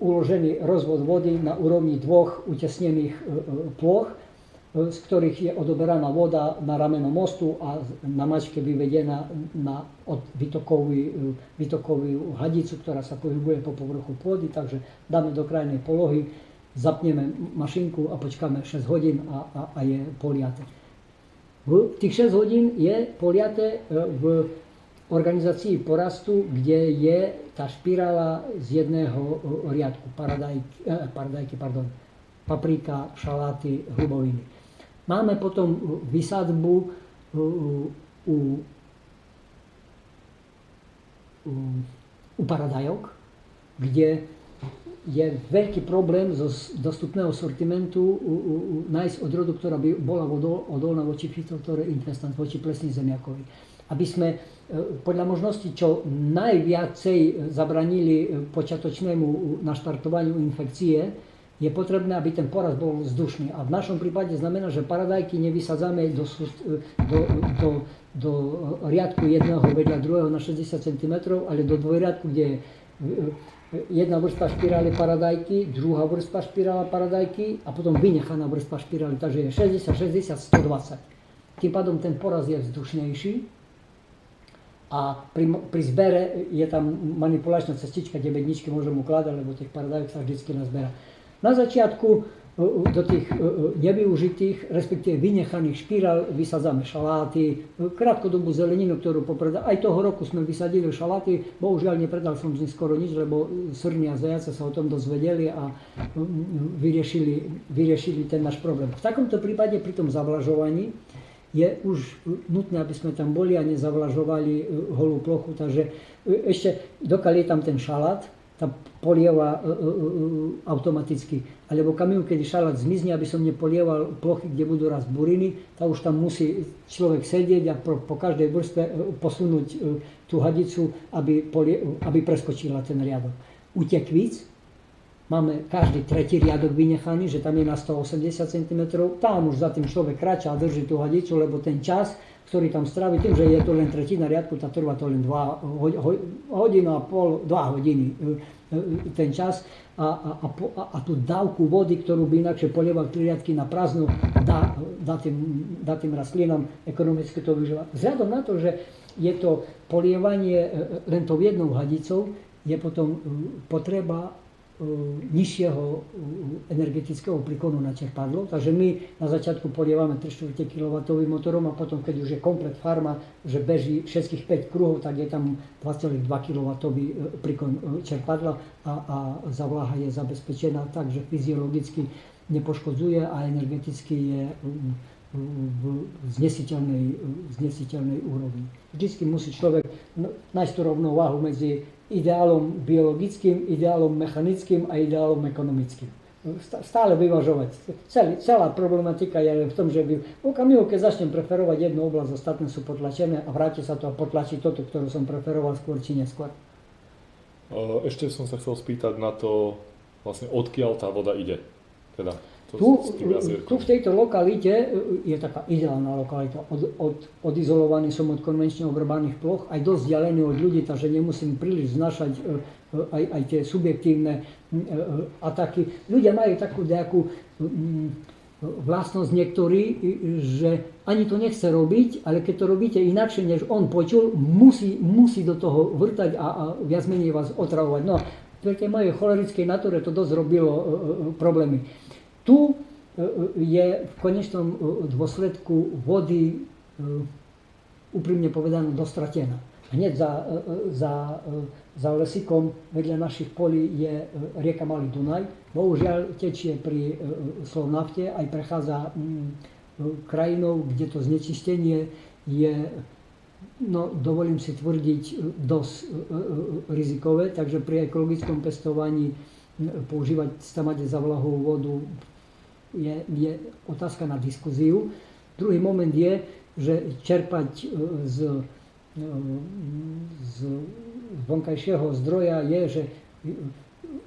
uložený rozvod vody na úrovni dvoch utesnených ploch, z ktorých je odoberaná voda na rameno mostu a na mačke vyvedená na výtokovú hadicu, ktorá sa pohybuje po povrchu pôdy, takže dáme do krajnej polohy, zapneme mašinku a počkáme 6 hodín a je poliate. V tých 6 hodín je poliate v organizácii porastu, kde je tá špirála z jedného riadku, paprika, šaláty, hluboviny. Máme potom vysadbu u paradajok, kde je veľký problém zo dostupného sortimentu nájsť odrodu, ktorá by bola odolná voči Phytophthora infestans, voči plesni zemiakovi. Aby sme podľa možnosti čo najviacej zabranili počiatočnému naštartovaniu infekcie, je potrebné, aby ten porast bol vzdušný. A v našom prípade znamená, že paradajky nevysadzame do riadku jedného vedľa druhého na 60 cm, ale do dvojriadku, kde je jedna vrstva špirály paradajky, druhá vrstva špirála paradajky a potom vynechaná vrstva špirály. Takže je 60, 60, 120. Tým pádom ten porast je vzdušnejší a pri zbere je tam manipulačná cestička, kde bedničky môžem ukladať, lebo tých paradajok sa vždycky nazberá. Na začiatku do tých nevyužitých, respektíve vynechaných špirál vysádzame šaláty, krátkodobú zeleninu, ktorú aj toho roku sme vysadili šaláty, bohužiaľ nepredal som z nich skoro nič, lebo srny a zajace sa o tom dozvedeli a vyriešili ten náš problém. V takomto prípade pri tom zavlažovaní je už nutné, aby sme tam boli a nezavlažovali holú plochu, takže ešte dokiaľ je tam ten šalát, tá polieva automaticky. Alebo kamiu, keď šalát zmizne, aby som nepolieval plochy, kde budú rast buriny, tak už tam musí človek sedieť a po každej vrstve posunúť tú hadicu, aby preskočila ten riadok. U tekvíc máme každý tretí riadok vynechaný, že tam je na 180 cm. Tam už za tým človek kráča a drží tú hadicu, lebo ten čas, ktorý tam strávi, tým, že je to len tretina riadku, tá trvá to len 2,5 hodiny, 2 hodiny ten čas a tú dávku vody, ktorú by inakšie polieval 3 riadky na prázdno, dá a dá tým rastlinám ekonomicky to využívať. Vzhľadom na to, že je to polievanie len tou jednou hadicou, je potom potreba nižšieho energetického príkonu na čerpadlo. Takže my na začiatku polievame 3/4 kW motorom a potom, keď už je komplet farma, že beží všetkých 5 kruhov, tak je tam 2,2 kW príkon čerpadla a zavláha je zabezpečená tak, že fyziologicky nepoškodzuje a energeticky je v znesiteľnej úrovni. Vždycky musí človek nájsť tú rovnováhu medzi ideálom biologickým, ideálom mechanickým a ideálom ekonomickým. Stále vyvažovať. Celá problematika je v tom, že v okamihu, keď začnem preferovať jednu oblasť, ostatné sú potlačené a vráti sa to a potlačí toto, ktorú som preferoval skôr či neskôr. Ešte som sa chcel spýtať na to, vlastne odkiaľ tá voda ide. Teda tu v tejto lokalite je taká ideálna lokalita. Odizolovaný som od konvenčne obrbaných ploch, aj dosť vzdialený od ľudí, takže nemusím príliš znašať aj tie subjektívne ataky. Ľudia majú takú nejakú vlastnosť niektorí, že ani to nechce robiť, ale keď to robíte inakšie, než on počul, musí do toho vrtať a viac menej vás otravovať. No, v tej mojej cholerickej natúre to dosť robilo problémy. Tu je v konečnom dôsledku vody, úprimne povedané, dostratená. Hneď za lesíkom vedľa našich polí je rieka Malý Dunaj. Bohužiaľ tečie pri Slovnafte, aj prechádza krajinou, kde to znečistenie je, no dovolím si tvrdiť, dosť rizikové, takže pri ekologickom pestovaní používať stamate za vlahovú vodu je otázka na diskuziu. Druhý moment je, že čerpať z vonkajšieho zdroja je, že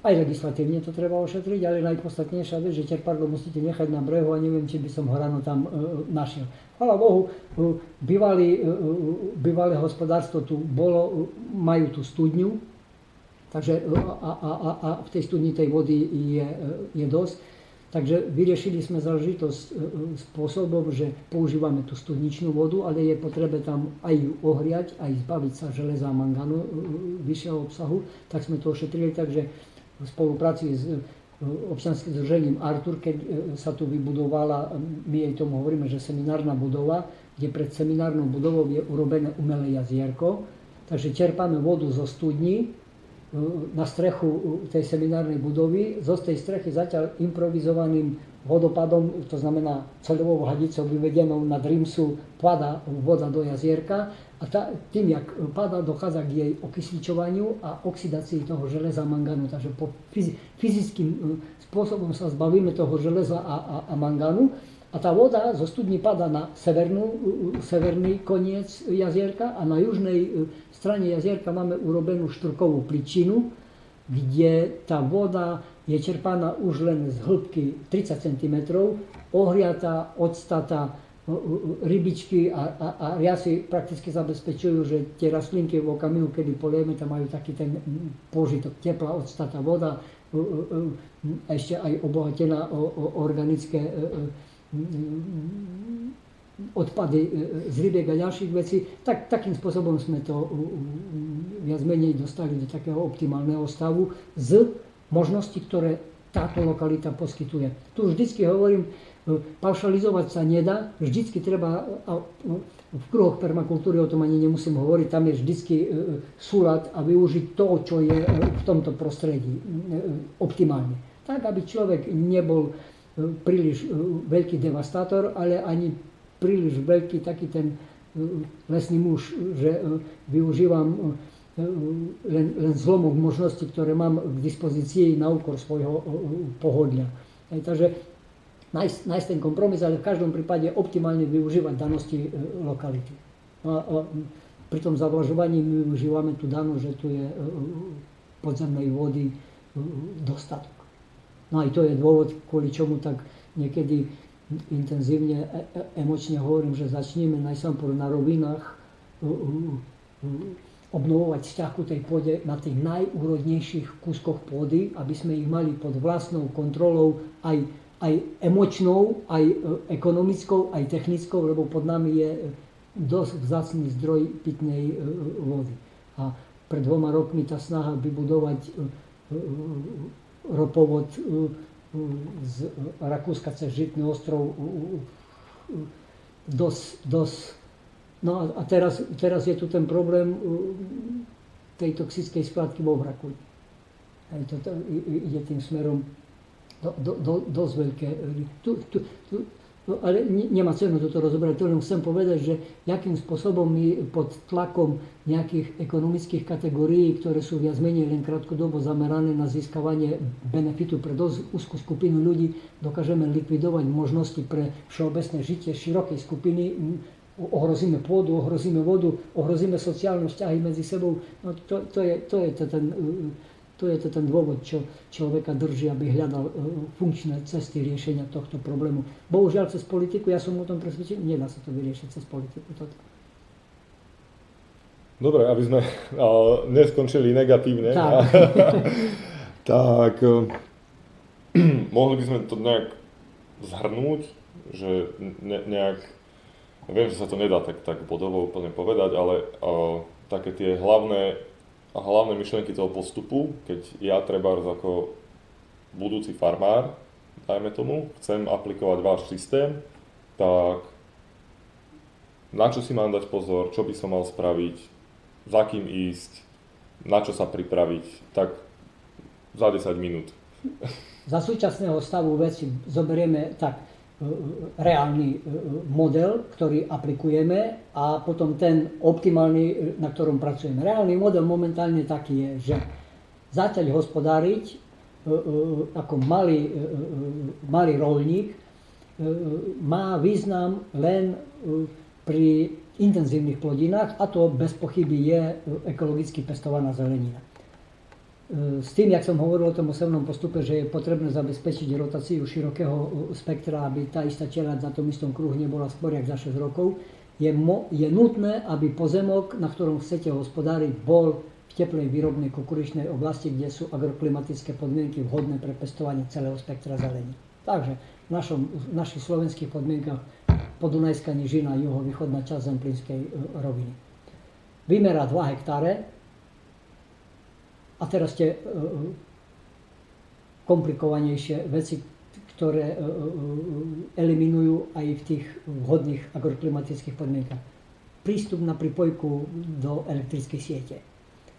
aj legislatívne to treba ošetriť, ale najpodstatnejšia vec, že čerpadlo musíte nechať na brehu a neviem, či by som ho ráno tam našiel. Chvála Bohu, bývalé hospodárstvo tu bolo, majú tú studňu, takže a v tej studni tej vody je dosť. Takže vyriešili sme záležitosť spôsobom, že používame tú studničnú vodu, ale je potrebe tam aj ju ohriať, aj zbaviť sa železa a manganu vyššieho obsahu. Tak sme to ošetrili, takže v spolupráci s občianskym združením Artur, keď sa tu vybudovala, my jej tomu hovoríme, že seminárna budova, kde pred seminárnou budovou je urobené umelé jazierko. Takže čerpáme vodu zo studní na strechu tej seminárnej budovy, zo tej strechy zatiaľ improvizovaným vodopadom, to znamená celovou hadicou vyvedenou nad Rímsu, padá voda do jazierka a tým, jak padá, dochádza k jej okysličovaniu a oxidácii toho železa a manganu. Takže po fyzickým spôsobom sa zbavíme toho železa a manganu a tá voda zo studní padá na severný koniec jazierka a na južnej strane jazierka máme urobenú štrukovú pličinu, kde tá voda je čerpaná už len z hĺbky 30 cm, ohriatá, odstatá, rybičky a riasy prakticky zabezpečujú, že tie rastlinky v okamihu, kedy polieme, tam majú taký ten požitok tepla, odstatá voda, ešte aj obohatená o organické odpady z rybiek a ďalších vecí, tak takým spôsobom sme to viac menej dostali do takého optimálneho stavu z možností, ktoré táto lokalita poskytuje. Tu vždycky hovorím, paušalizovať sa nedá, vždycky treba, v kruhoch permakultúry o tom ani nemusím hovoriť, tam je vždycky súlad a využiť to, čo je v tomto prostredí optimálne. Tak, aby človek nebol príliš veľký devastátor, ale ani príliš veľký taký ten lesný muž, že využívam len zlomok možností, ktoré mám k dispozícii na úkor svojho pohodlia. Takže nájsť ten kompromis, ale v každom prípade optimálne využívať danosti lokality. A pri tom zavlažovaní my využívame tú danu, že tu je podzemnej vody dostatok. No aj to je dôvod, kvôli čomu tak niekedy intenzívne, emočne hovorím, že začneme najskôr na rovinách obnovovať vzťah ku tej pôde na tých najúrodnejších kúskoch pôdy, aby sme ich mali pod vlastnou kontrolou aj aj emočnou, aj ekonomickou, aj technickou, lebo pod nami je dosť vzácny zdroj pitnej vody. A pred 2 rokmi tá snaha vybudovať ropovod z Rakúska cez Žitný ostrov dosť. No a teraz je tu ten problém tej toxickej skládky vo Vraku. Ide tým smerom dosť veľké. Ale nemá cenu toto rozoberať. To len chcem povedať, že akým spôsobom my pod tlakom nejakých ekonomických kategórií, ktoré sú viac menej len krátkodobo zamerané na získavanie benefitu pre dosť úzkú skupinu ľudí, dokážeme likvidovať možnosti pre všeobecné žitie širokej skupiny. Ohrozíme pôdu, ohrozíme vodu, ohrozíme sociálne vzťahy medzi sebou. No to je ten dôvod, čo človeka drží, aby hľadal funkčné cesty riešenia tohto problému. Bohužiaľ cez politiku, ja som o tom presvedčený, nedá sa to vyriešiť cez politiku. Toto. Dobre, aby sme neskončili negatívne, tak mohli by sme to nejak zhrnúť, že nejak, viem, že sa to nedá tak bodovo úplne povedať, ale také tie hlavné myšlienky toho postupu, keď ja trebárs ako budúci farmár, dajme tomu, chcem aplikovať váš systém, tak na čo si mám dať pozor, čo by som mal spraviť, za kým ísť, na čo sa pripraviť, tak za 10 minút. Za súčasného stavu veci zoberieme tak reálny model, ktorý aplikujeme a potom ten optimálny, na ktorom pracujeme. Reálny model momentálne taký je, že zatiaľ hospodáriť ako malý roľník má význam len pri intenzívnych plodinách a to bez pochyby je ekologicky pestovaná zelenina. S tým, jak som hovoril o tom osevnom postupe, že je potrebné zabezpečiť rotáciu širokého spektra, aby tá istá čeľaď na tom istom kruhu nebola skôr jak za 6 rokov, je nutné, aby pozemok, na ktorom chcete hospodáriť, bol v teplej výrobnej kukuričnej oblasti, kde sú agroklimatické podmienky vhodné pre pestovanie celého spektra zelení. Takže v našich slovenských podmienkach podunajská nížina, juhovýchodná časť zemplínskej roviny. Vymerá 2 hektáre, a teraz tie komplikovanejšie veci, ktoré eliminujú aj v tých vhodných agroklimatických podmienkach. Prístup na pripojku do elektrickej siete.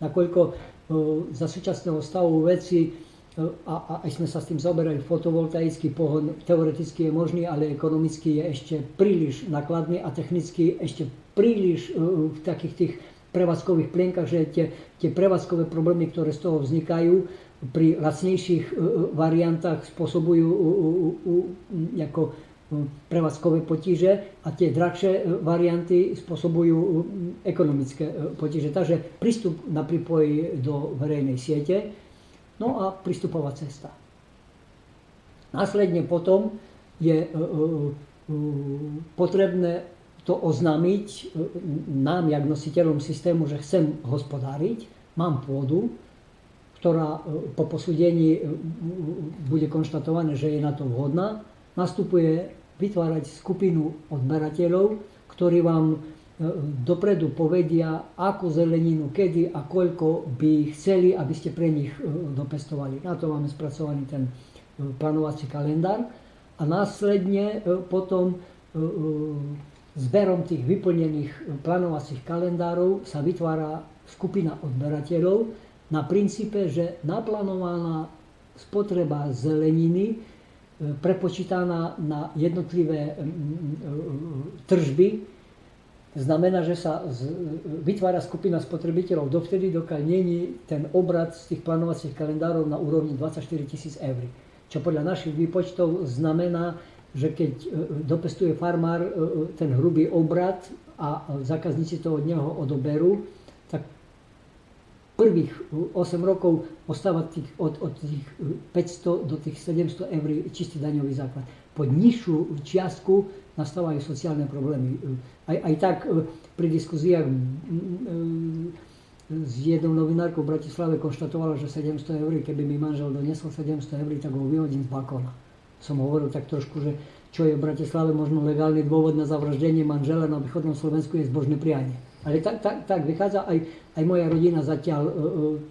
Nakoľko za súčasného stavu veci, a aj sme sa s tým zaoberali, fotovoltaický pohon teoreticky je možný, ale ekonomicky je ešte príliš nákladný a technicky ešte príliš v takých tých prevádzkových plienkach, že tie prevádzkové problémy, ktoré z toho vznikajú, pri lacnejších variantách spôsobujú ako prevádzkové potíže a tie drahšie varianty spôsobujú ekonomické potíže. Takže prístup na pripoj do verejnej siete, no a prístupová cesta. Následne potom je potrebné to oznámiť nám, jak nositeľom systému, že chcem hospodáriť, mám pôdu, ktorá po posúdení bude konštatované, že je na to vhodná. Nastupuje vytvárať skupinu odberateľov, ktorí vám dopredu povedia, akú zeleninu, kedy a koľko by chceli, aby ste pre nich dopestovali. Na to máme spracovaný ten plánovací kalendár a následne potom zberom tých vyplnených plánovacích kalendárov sa vytvára skupina odberateľov na princípe, že naplánovaná spotreba zeleniny prepočítaná na jednotlivé tržby znamená, že sa vytvára skupina spotrebiteľov dovtedy, dokiaľ není ten obrad z tých plánovacích kalendárov na úrovni 24 000 eur. Čo podľa našich výpočtov znamená, že keď dopestuje farmár ten hrubý obrad a zákazníci to od neho odoberú, tak prvých 8 rokov ostáva od tých 500 do tých 700 eur čistý daňový základ. Pod nižšiu čiastku nastávajú sociálne problémy. Aj tak pri diskuziách s jednou novinárkou v Bratislave konštatovala, že 700 eur, keby mi manžel doniesol 700 eur, tak ho vyhodím z balkóna. som hovoril tak trošku, že čo je v Bratislave možno legálny dôvod na zavraždenie manžela, na východnom Slovensku je zbožné prianie. Ale tak vychádza, aj moja rodina zatiaľ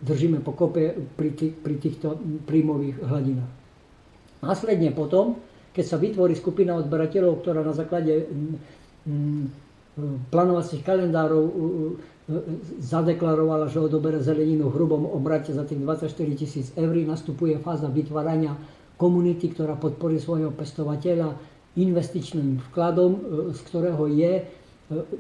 držíme pokope pri týchto príjmových hladinách. Následne potom, keď sa vytvorí skupina odberateľov, ktorá na základe plánovacích kalendárov zadeklarovala, že odobere zeleninu v hrubom obrate za tých 24 000 eur, nastupuje fáza vytvárania komunity, ktorá podporí svojho pestovateľa investičným vkladom, z ktorého je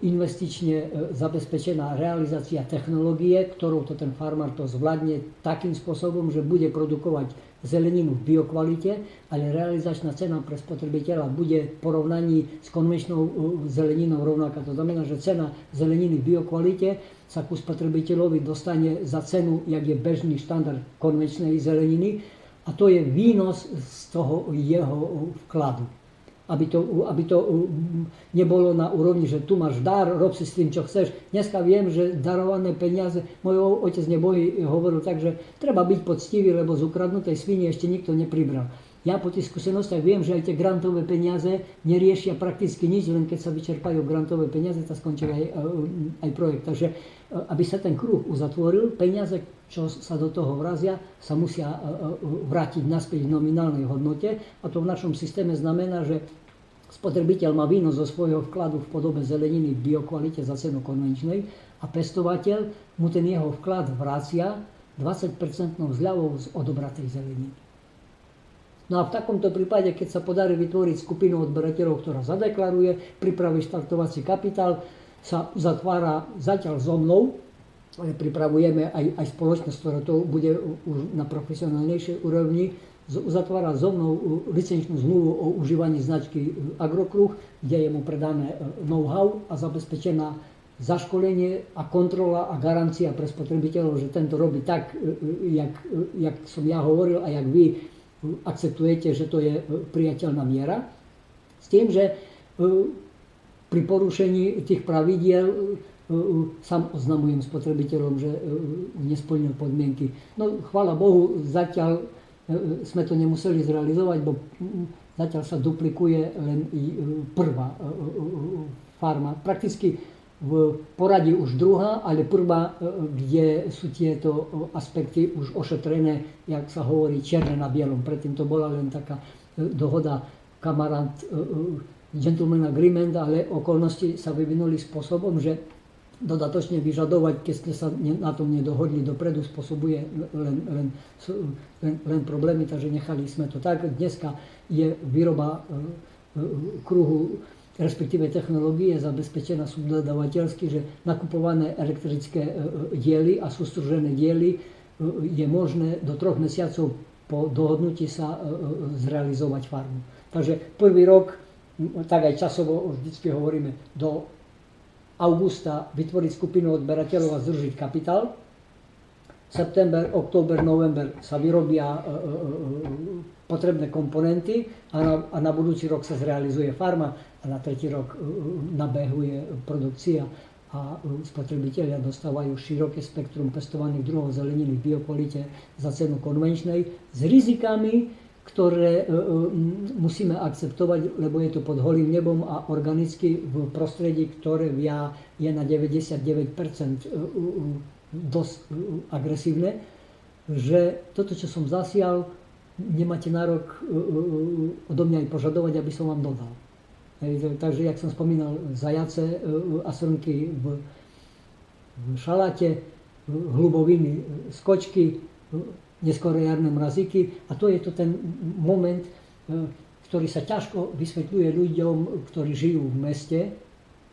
investične zabezpečená realizácia technológie, ktorou to ten farmár to zvládne takým spôsobom, že bude produkovať zeleninu v biokvalite, ale realizačná cena pre spotrebiteľa bude v porovnaní s konvenčnou zeleninou rovnaká. To znamená, že cena zeleniny v biokvalite sa ku spotrebiteľovi dostane za cenu, jak je bežný štandard konvenčnej zeleniny, a to je výnos z toho jeho vkladu. Aby to nebolo na úrovni, že tu máš dar, rob si s tým, čo chceš. Dneska viem, že darované peniaze, môj otec nebojí hovoril tak, že treba byť poctivý, lebo z ukradnutej svine ešte nikto nepribral. Ja po tých skúsenostiach viem, že aj tie grantové peniaze neriešia prakticky nič, len keď sa vyčerpajú grantové peniaze, tak skončí aj projekt. Takže aby sa ten kruh uzatvoril, peniaze, čo sa do toho vrazia, sa musia vrátiť naspäť v nominálnej hodnote. A to v našom systéme znamená, že spotrebiteľ má výnos zo svojho vkladu v podobe zeleniny v biokvalite za cenu konvenčnej a pestovateľ mu ten jeho vklad vracia 20% zľavou z odobratej zeleniny. No a v takomto prípade, keď sa podarí vytvoriť skupinu odberateľov, ktorá zadeklaruje, pripraví štartovací kapitál, sa uzatvára zatiaľ so mnou, ale pripravujeme aj spoločnosť, ktorá to bude už na profesionálnejšej úrovni, uzatvára so mnou licenčnú zmluvu o užívaní značky Agrokruh, kde je mu predané know-how a zabezpečená zaškolenie a kontrola a garancia pre spotrebiteľov, že tento robí tak, jak som ja hovoril a jak vy akceptujete, že to je priateľná miera. S tým, že pri porušení tých pravidiel sám oznamujem spotrebiteľom, že nesplnil podmienky. No chvála Bohu, zatiaľ sme to nemuseli zrealizovať, bo zatiaľ sa duplikuje len prvá farma. Prakticky v poradí už druhá, ale prvá, kde sú tieto aspekty už ošetrené, jak sa hovorí, čierne na bielom. Predtým to bola len taká dohoda kamarát, gentleman agreement, ale okolnosti sa vyvinuli spôsobom, že dodatočne vyžadovať, keď ste sa na tom nedohodli dopredu, spôsobuje len problémy, takže nechali sme to tak. Dneska je výroba kruhu, respektíve technológie zabezpečená subdodávateľsky, že nakupované elektrické diely a sústružené diely je možné do 3 mesiacov po dohodnutí sa zrealizovať farmu. Takže prvý rok, tak aj časovo vždycky hovoríme, do augusta vytvoriť skupinu odberateľov a združiť kapitál. September, október, november sa vyrobia potrebné komponenty a na budúci rok sa zrealizuje farma a na tretí rok nabehuje produkcia a spotrebitelia dostávajú široké spektrum pestovaných druhov zeleniny v biokvalite za cenu konvenčnej s rizikami, ktoré musíme akceptovať, lebo je to pod holým nebom a organicky v prostredí, ktoré je na 99% dosť agresívne, že toto, čo som zasial, nemáte nárok odo mňa aj požadovať, aby som vám dodal. Takže, jak som spomínal, zajace a srnky v šaláte, hluboviny, skočky, neskôr jarné mrazíky. A to je to ten moment, ktorý sa ťažko vysvetľuje ľuďom, ktorí žijú v meste,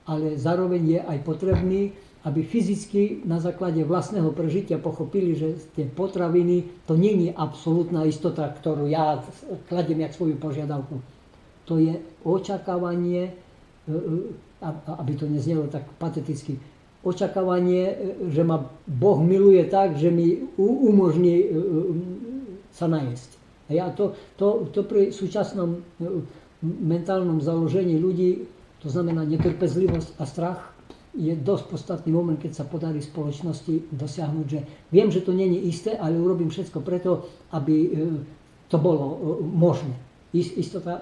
ale zároveň je aj potrebný, aby fyzicky na základe vlastného prežitia pochopili, že tie potraviny, to nie je absolútna istota, ktorú ja kladiem jak svoju požiadavku. To je očakávanie, aby to neznelo tak pateticky, očakávanie, že ma Boh miluje tak, že mi umožní sa najesť. A ja to pri súčasnom mentálnom založení ľudí, to znamená netrpezlivosť a strach, je dosť podstatný moment, keď sa podarí spoločnosti dosiahnuť, že viem, že to nie je isté, ale urobím všetko preto, aby to bolo možné.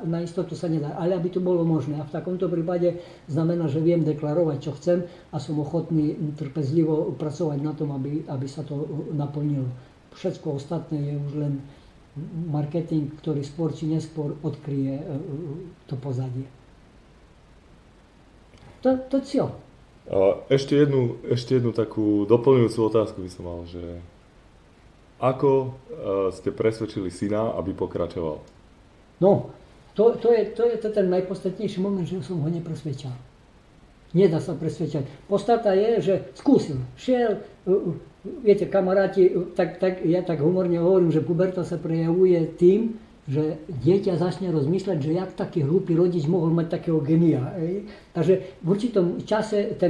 Na istotu sa nedá, ale aby to bolo možné. A v takomto prípade znamená, že viem deklarovať, čo chcem a som ochotný trpezlivo pracovať na tom, aby sa to naplnilo. Všetko ostatné je už len marketing, ktorý skôr či neskôr odkryje to pozadie. To čo? Ešte jednu takú doplňujúcu otázku by som mal, že ako ste presvedčili syna, aby pokračoval? No, to je ten najpodstatnejší moment, že som ho nepresvedčal. Nedá sa presvedčať. Podstata je, že skúsil. Šiel, viete, kamaráti, ja tak humorne hovorím, že puberta sa prejavuje tým, že dieťa začne rozmýšľať, že jak taký hlúpy rodič mohol mať takého genia. Takže v určitom čase,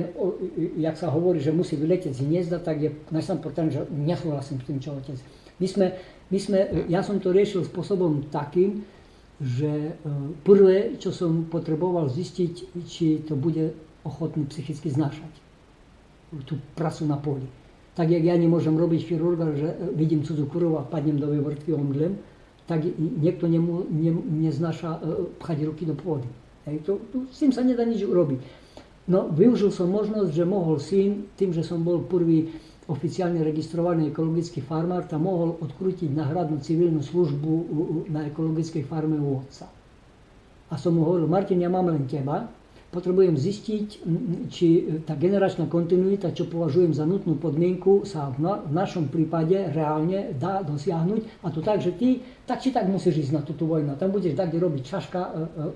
jak sa hovorí, že musí vyletieť z hniezda, tak je najsám potom, že nesúhlasím s tým, čo otec. Ja som to riešil spôsobom takým, že prvé, čo som potreboval zistiť, či to bude ochotný psychicky znášať. Tú pracu na poli. Tak, jak ja nemôžem robiť chirurga, že vidím cudzú kurvu a padnem do vývrtky omdlem, tak niekto neznáša pchať ruky do pôdy. S tým sa nedá nič urobiť. No, využil som možnosť, že mohol syn, tým, že som bol prvý oficiálne registrovaný ekologický farmár, tam mohol odkrútiť náhradnú civilnú službu na ekologickej farme u otca. A som mu hovoril, Martin, ja mám len teba, potrebujem zistiť, či tá generačná kontinuita, čo považujem za nutnú podmienku, sa v našom prípade reálne dá dosiahnuť. A to tak, že ty tak či tak musíš ísť na túto vojnu. Tam budeš dať robiť šaška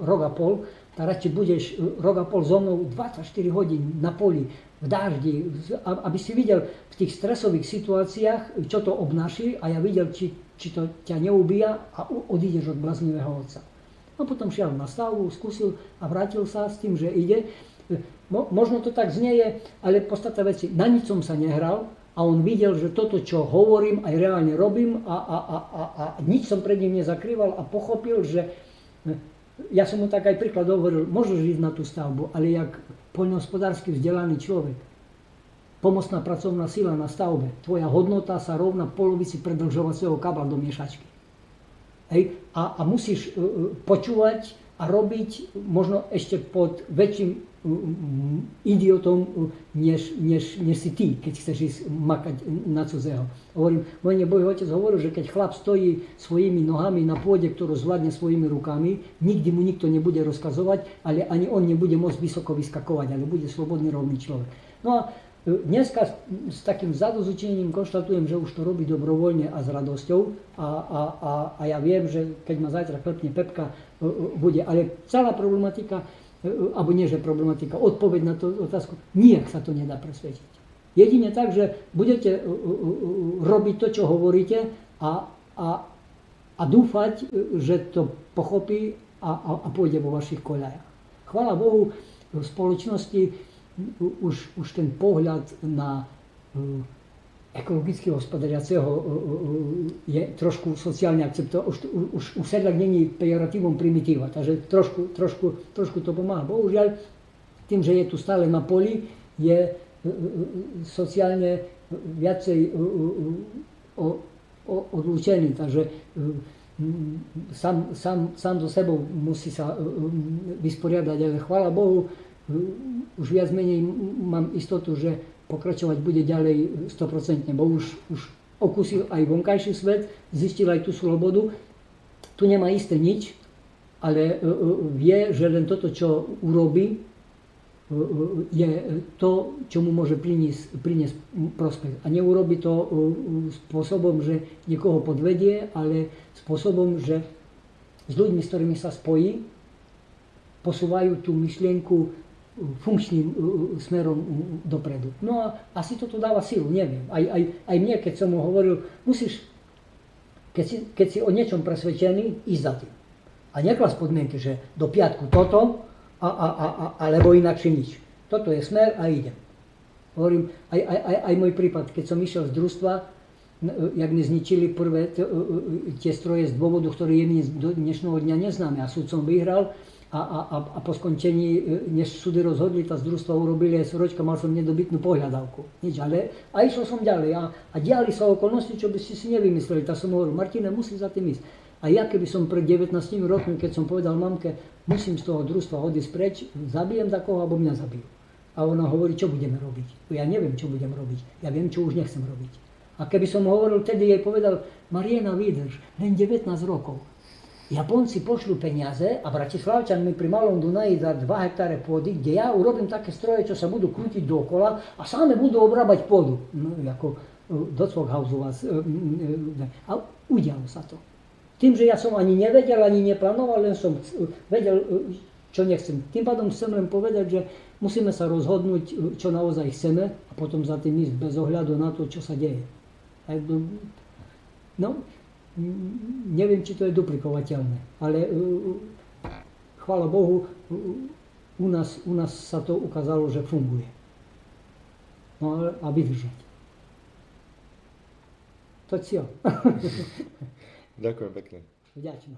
rok a pol, tak radšej budeš rok a pol so mnou 24 hodín na poli, v dáždi, aby si videl v tých stresových situáciách, čo to obnáši a ja videl, či to ťa neubíja a odídeš od bláznivého otca. No potom šiel na stavbu, skúsil a vrátil sa s tým, že ide. Možno to tak znieje, ale podstata veci, na nič som sa nehral a on videl, že toto, čo hovorím, aj reálne robím a nič som pred ním nezakrýval a pochopil, že ja som mu tak aj príklad hovoril, môžeš ísť na tú stavbu, ale jak poľnohospodársky vzdelaný človek, pomocná pracovná sila na stavbe, tvoja hodnota sa rovná polovici predĺžovacieho kábla do miešačky. Hej? A musíš počúvať a robiť možno ešte pod väčším idiotom, než si ty, keď chceš ísť makať na cudzého. Hovorím, môj nebojý otec hovoril, že keď chlap stojí svojimi nohami na pôde, ktorú zvládne svojimi rukami, nikdy mu nikto nebude rozkazovať, ale ani on nebude môcť vysoko vyskakovať, ale bude slobodný, rovný človek. No a dneska s takým zadozučením konštatujem, že už to robí dobrovoľne a s radosťou a ja viem, že keď ma zajtra klepne Pepka, bude. Ale celá problematika, alebo nie, že problematika, odpoveď na tú otázku, nijak sa to nedá presvedčiť. Jedine tak, že budete robiť to, čo hovoríte a dúfať, že to pochopí a pôjde vo vašich koľajach. Chvála Bohu, v spoločnosti už ten pohľad na ekologicky hospodariaceho je trošku sociálne akceptovaný. Už sedlak není pejoratívom primitíva, takže trošku to pomáha. Bohužiaľ, tým, že je tu stále na poli, je sociálne viacej odlúčený, takže sám so sebou musí sa vysporiadať, ale chvála Bohu, už viac menej mám istotu, že pokračovať bude ďalej 100%, bo už okúsil aj vonkajší svet, zistil aj tú slobodu. Tu nemá isté nič, ale vie, že len toto, čo urobí, je to, čo mu môže priniesť prospech. A neurobi to spôsobom, že niekoho podvedie, ale spôsobom, že s ľuďmi, s ktorými sa spojí, posúvajú tú myšlienku funkčným smerom dopredu. No a asi toto dáva silu, neviem. Aj mne, keď som mu hovoril, musíš, keď si o niečom presvedčený, ísť za tým. A neklas podmienky, že do piatku toto, alebo inakšie nič. Toto je smer a idem. Hovorím, aj môj prípad, keď som išiel z družstva, jak mi zničili prvé tie stroje z dôvodu, ktorý je mi do dnešného dňa neznámy. A súd som vyhral a po skončení, než súdy rozhodli, tá z družstva urobili aj soročka, mal som nedobytnú pohľadávku. Nič, ale a išiel som ďalej. A diali sa okolnosti, čo by ste si nevymysleli. Tak som hovoril, Martine, musí za tým ísť. A ja keby som pred 19 rokmi, keď som povedal mamke, musím z toho družstva odísť preč, zabijem takoho, alebo mňa zabijú. A ona hovorí, čo budeme robiť. Ja neviem, čo budem robiť. Ja viem, čo už nechcem robiť. A keby som hovoril, tedy jej povedal, Mariena, vydrž, len 19 rokov. Japonci pošlú peniaze a Bratislavčan mi pri Malom Dunaji dá 2 hektáre pôdy, kde ja urobím také stroje, čo sa budú krútiť dookola a same budú obrábať pôdu. No, ako do Cvoghausu vás. A udialo sa to. Tým, že ja som ani nevedel, ani neplánoval, len som vedel, čo nechcem. Tým pádom chcem len povedať, že musíme sa rozhodnúť, čo naozaj chceme a potom za tým ísť bez ohľadu na to, čo sa deje. No, neviem, či to je duplikovateľné, ale chvála Bohu, u nás sa to ukázalo, že funguje. No a vydržať. To je cieľ. Ďakujem pekne. Vďačný.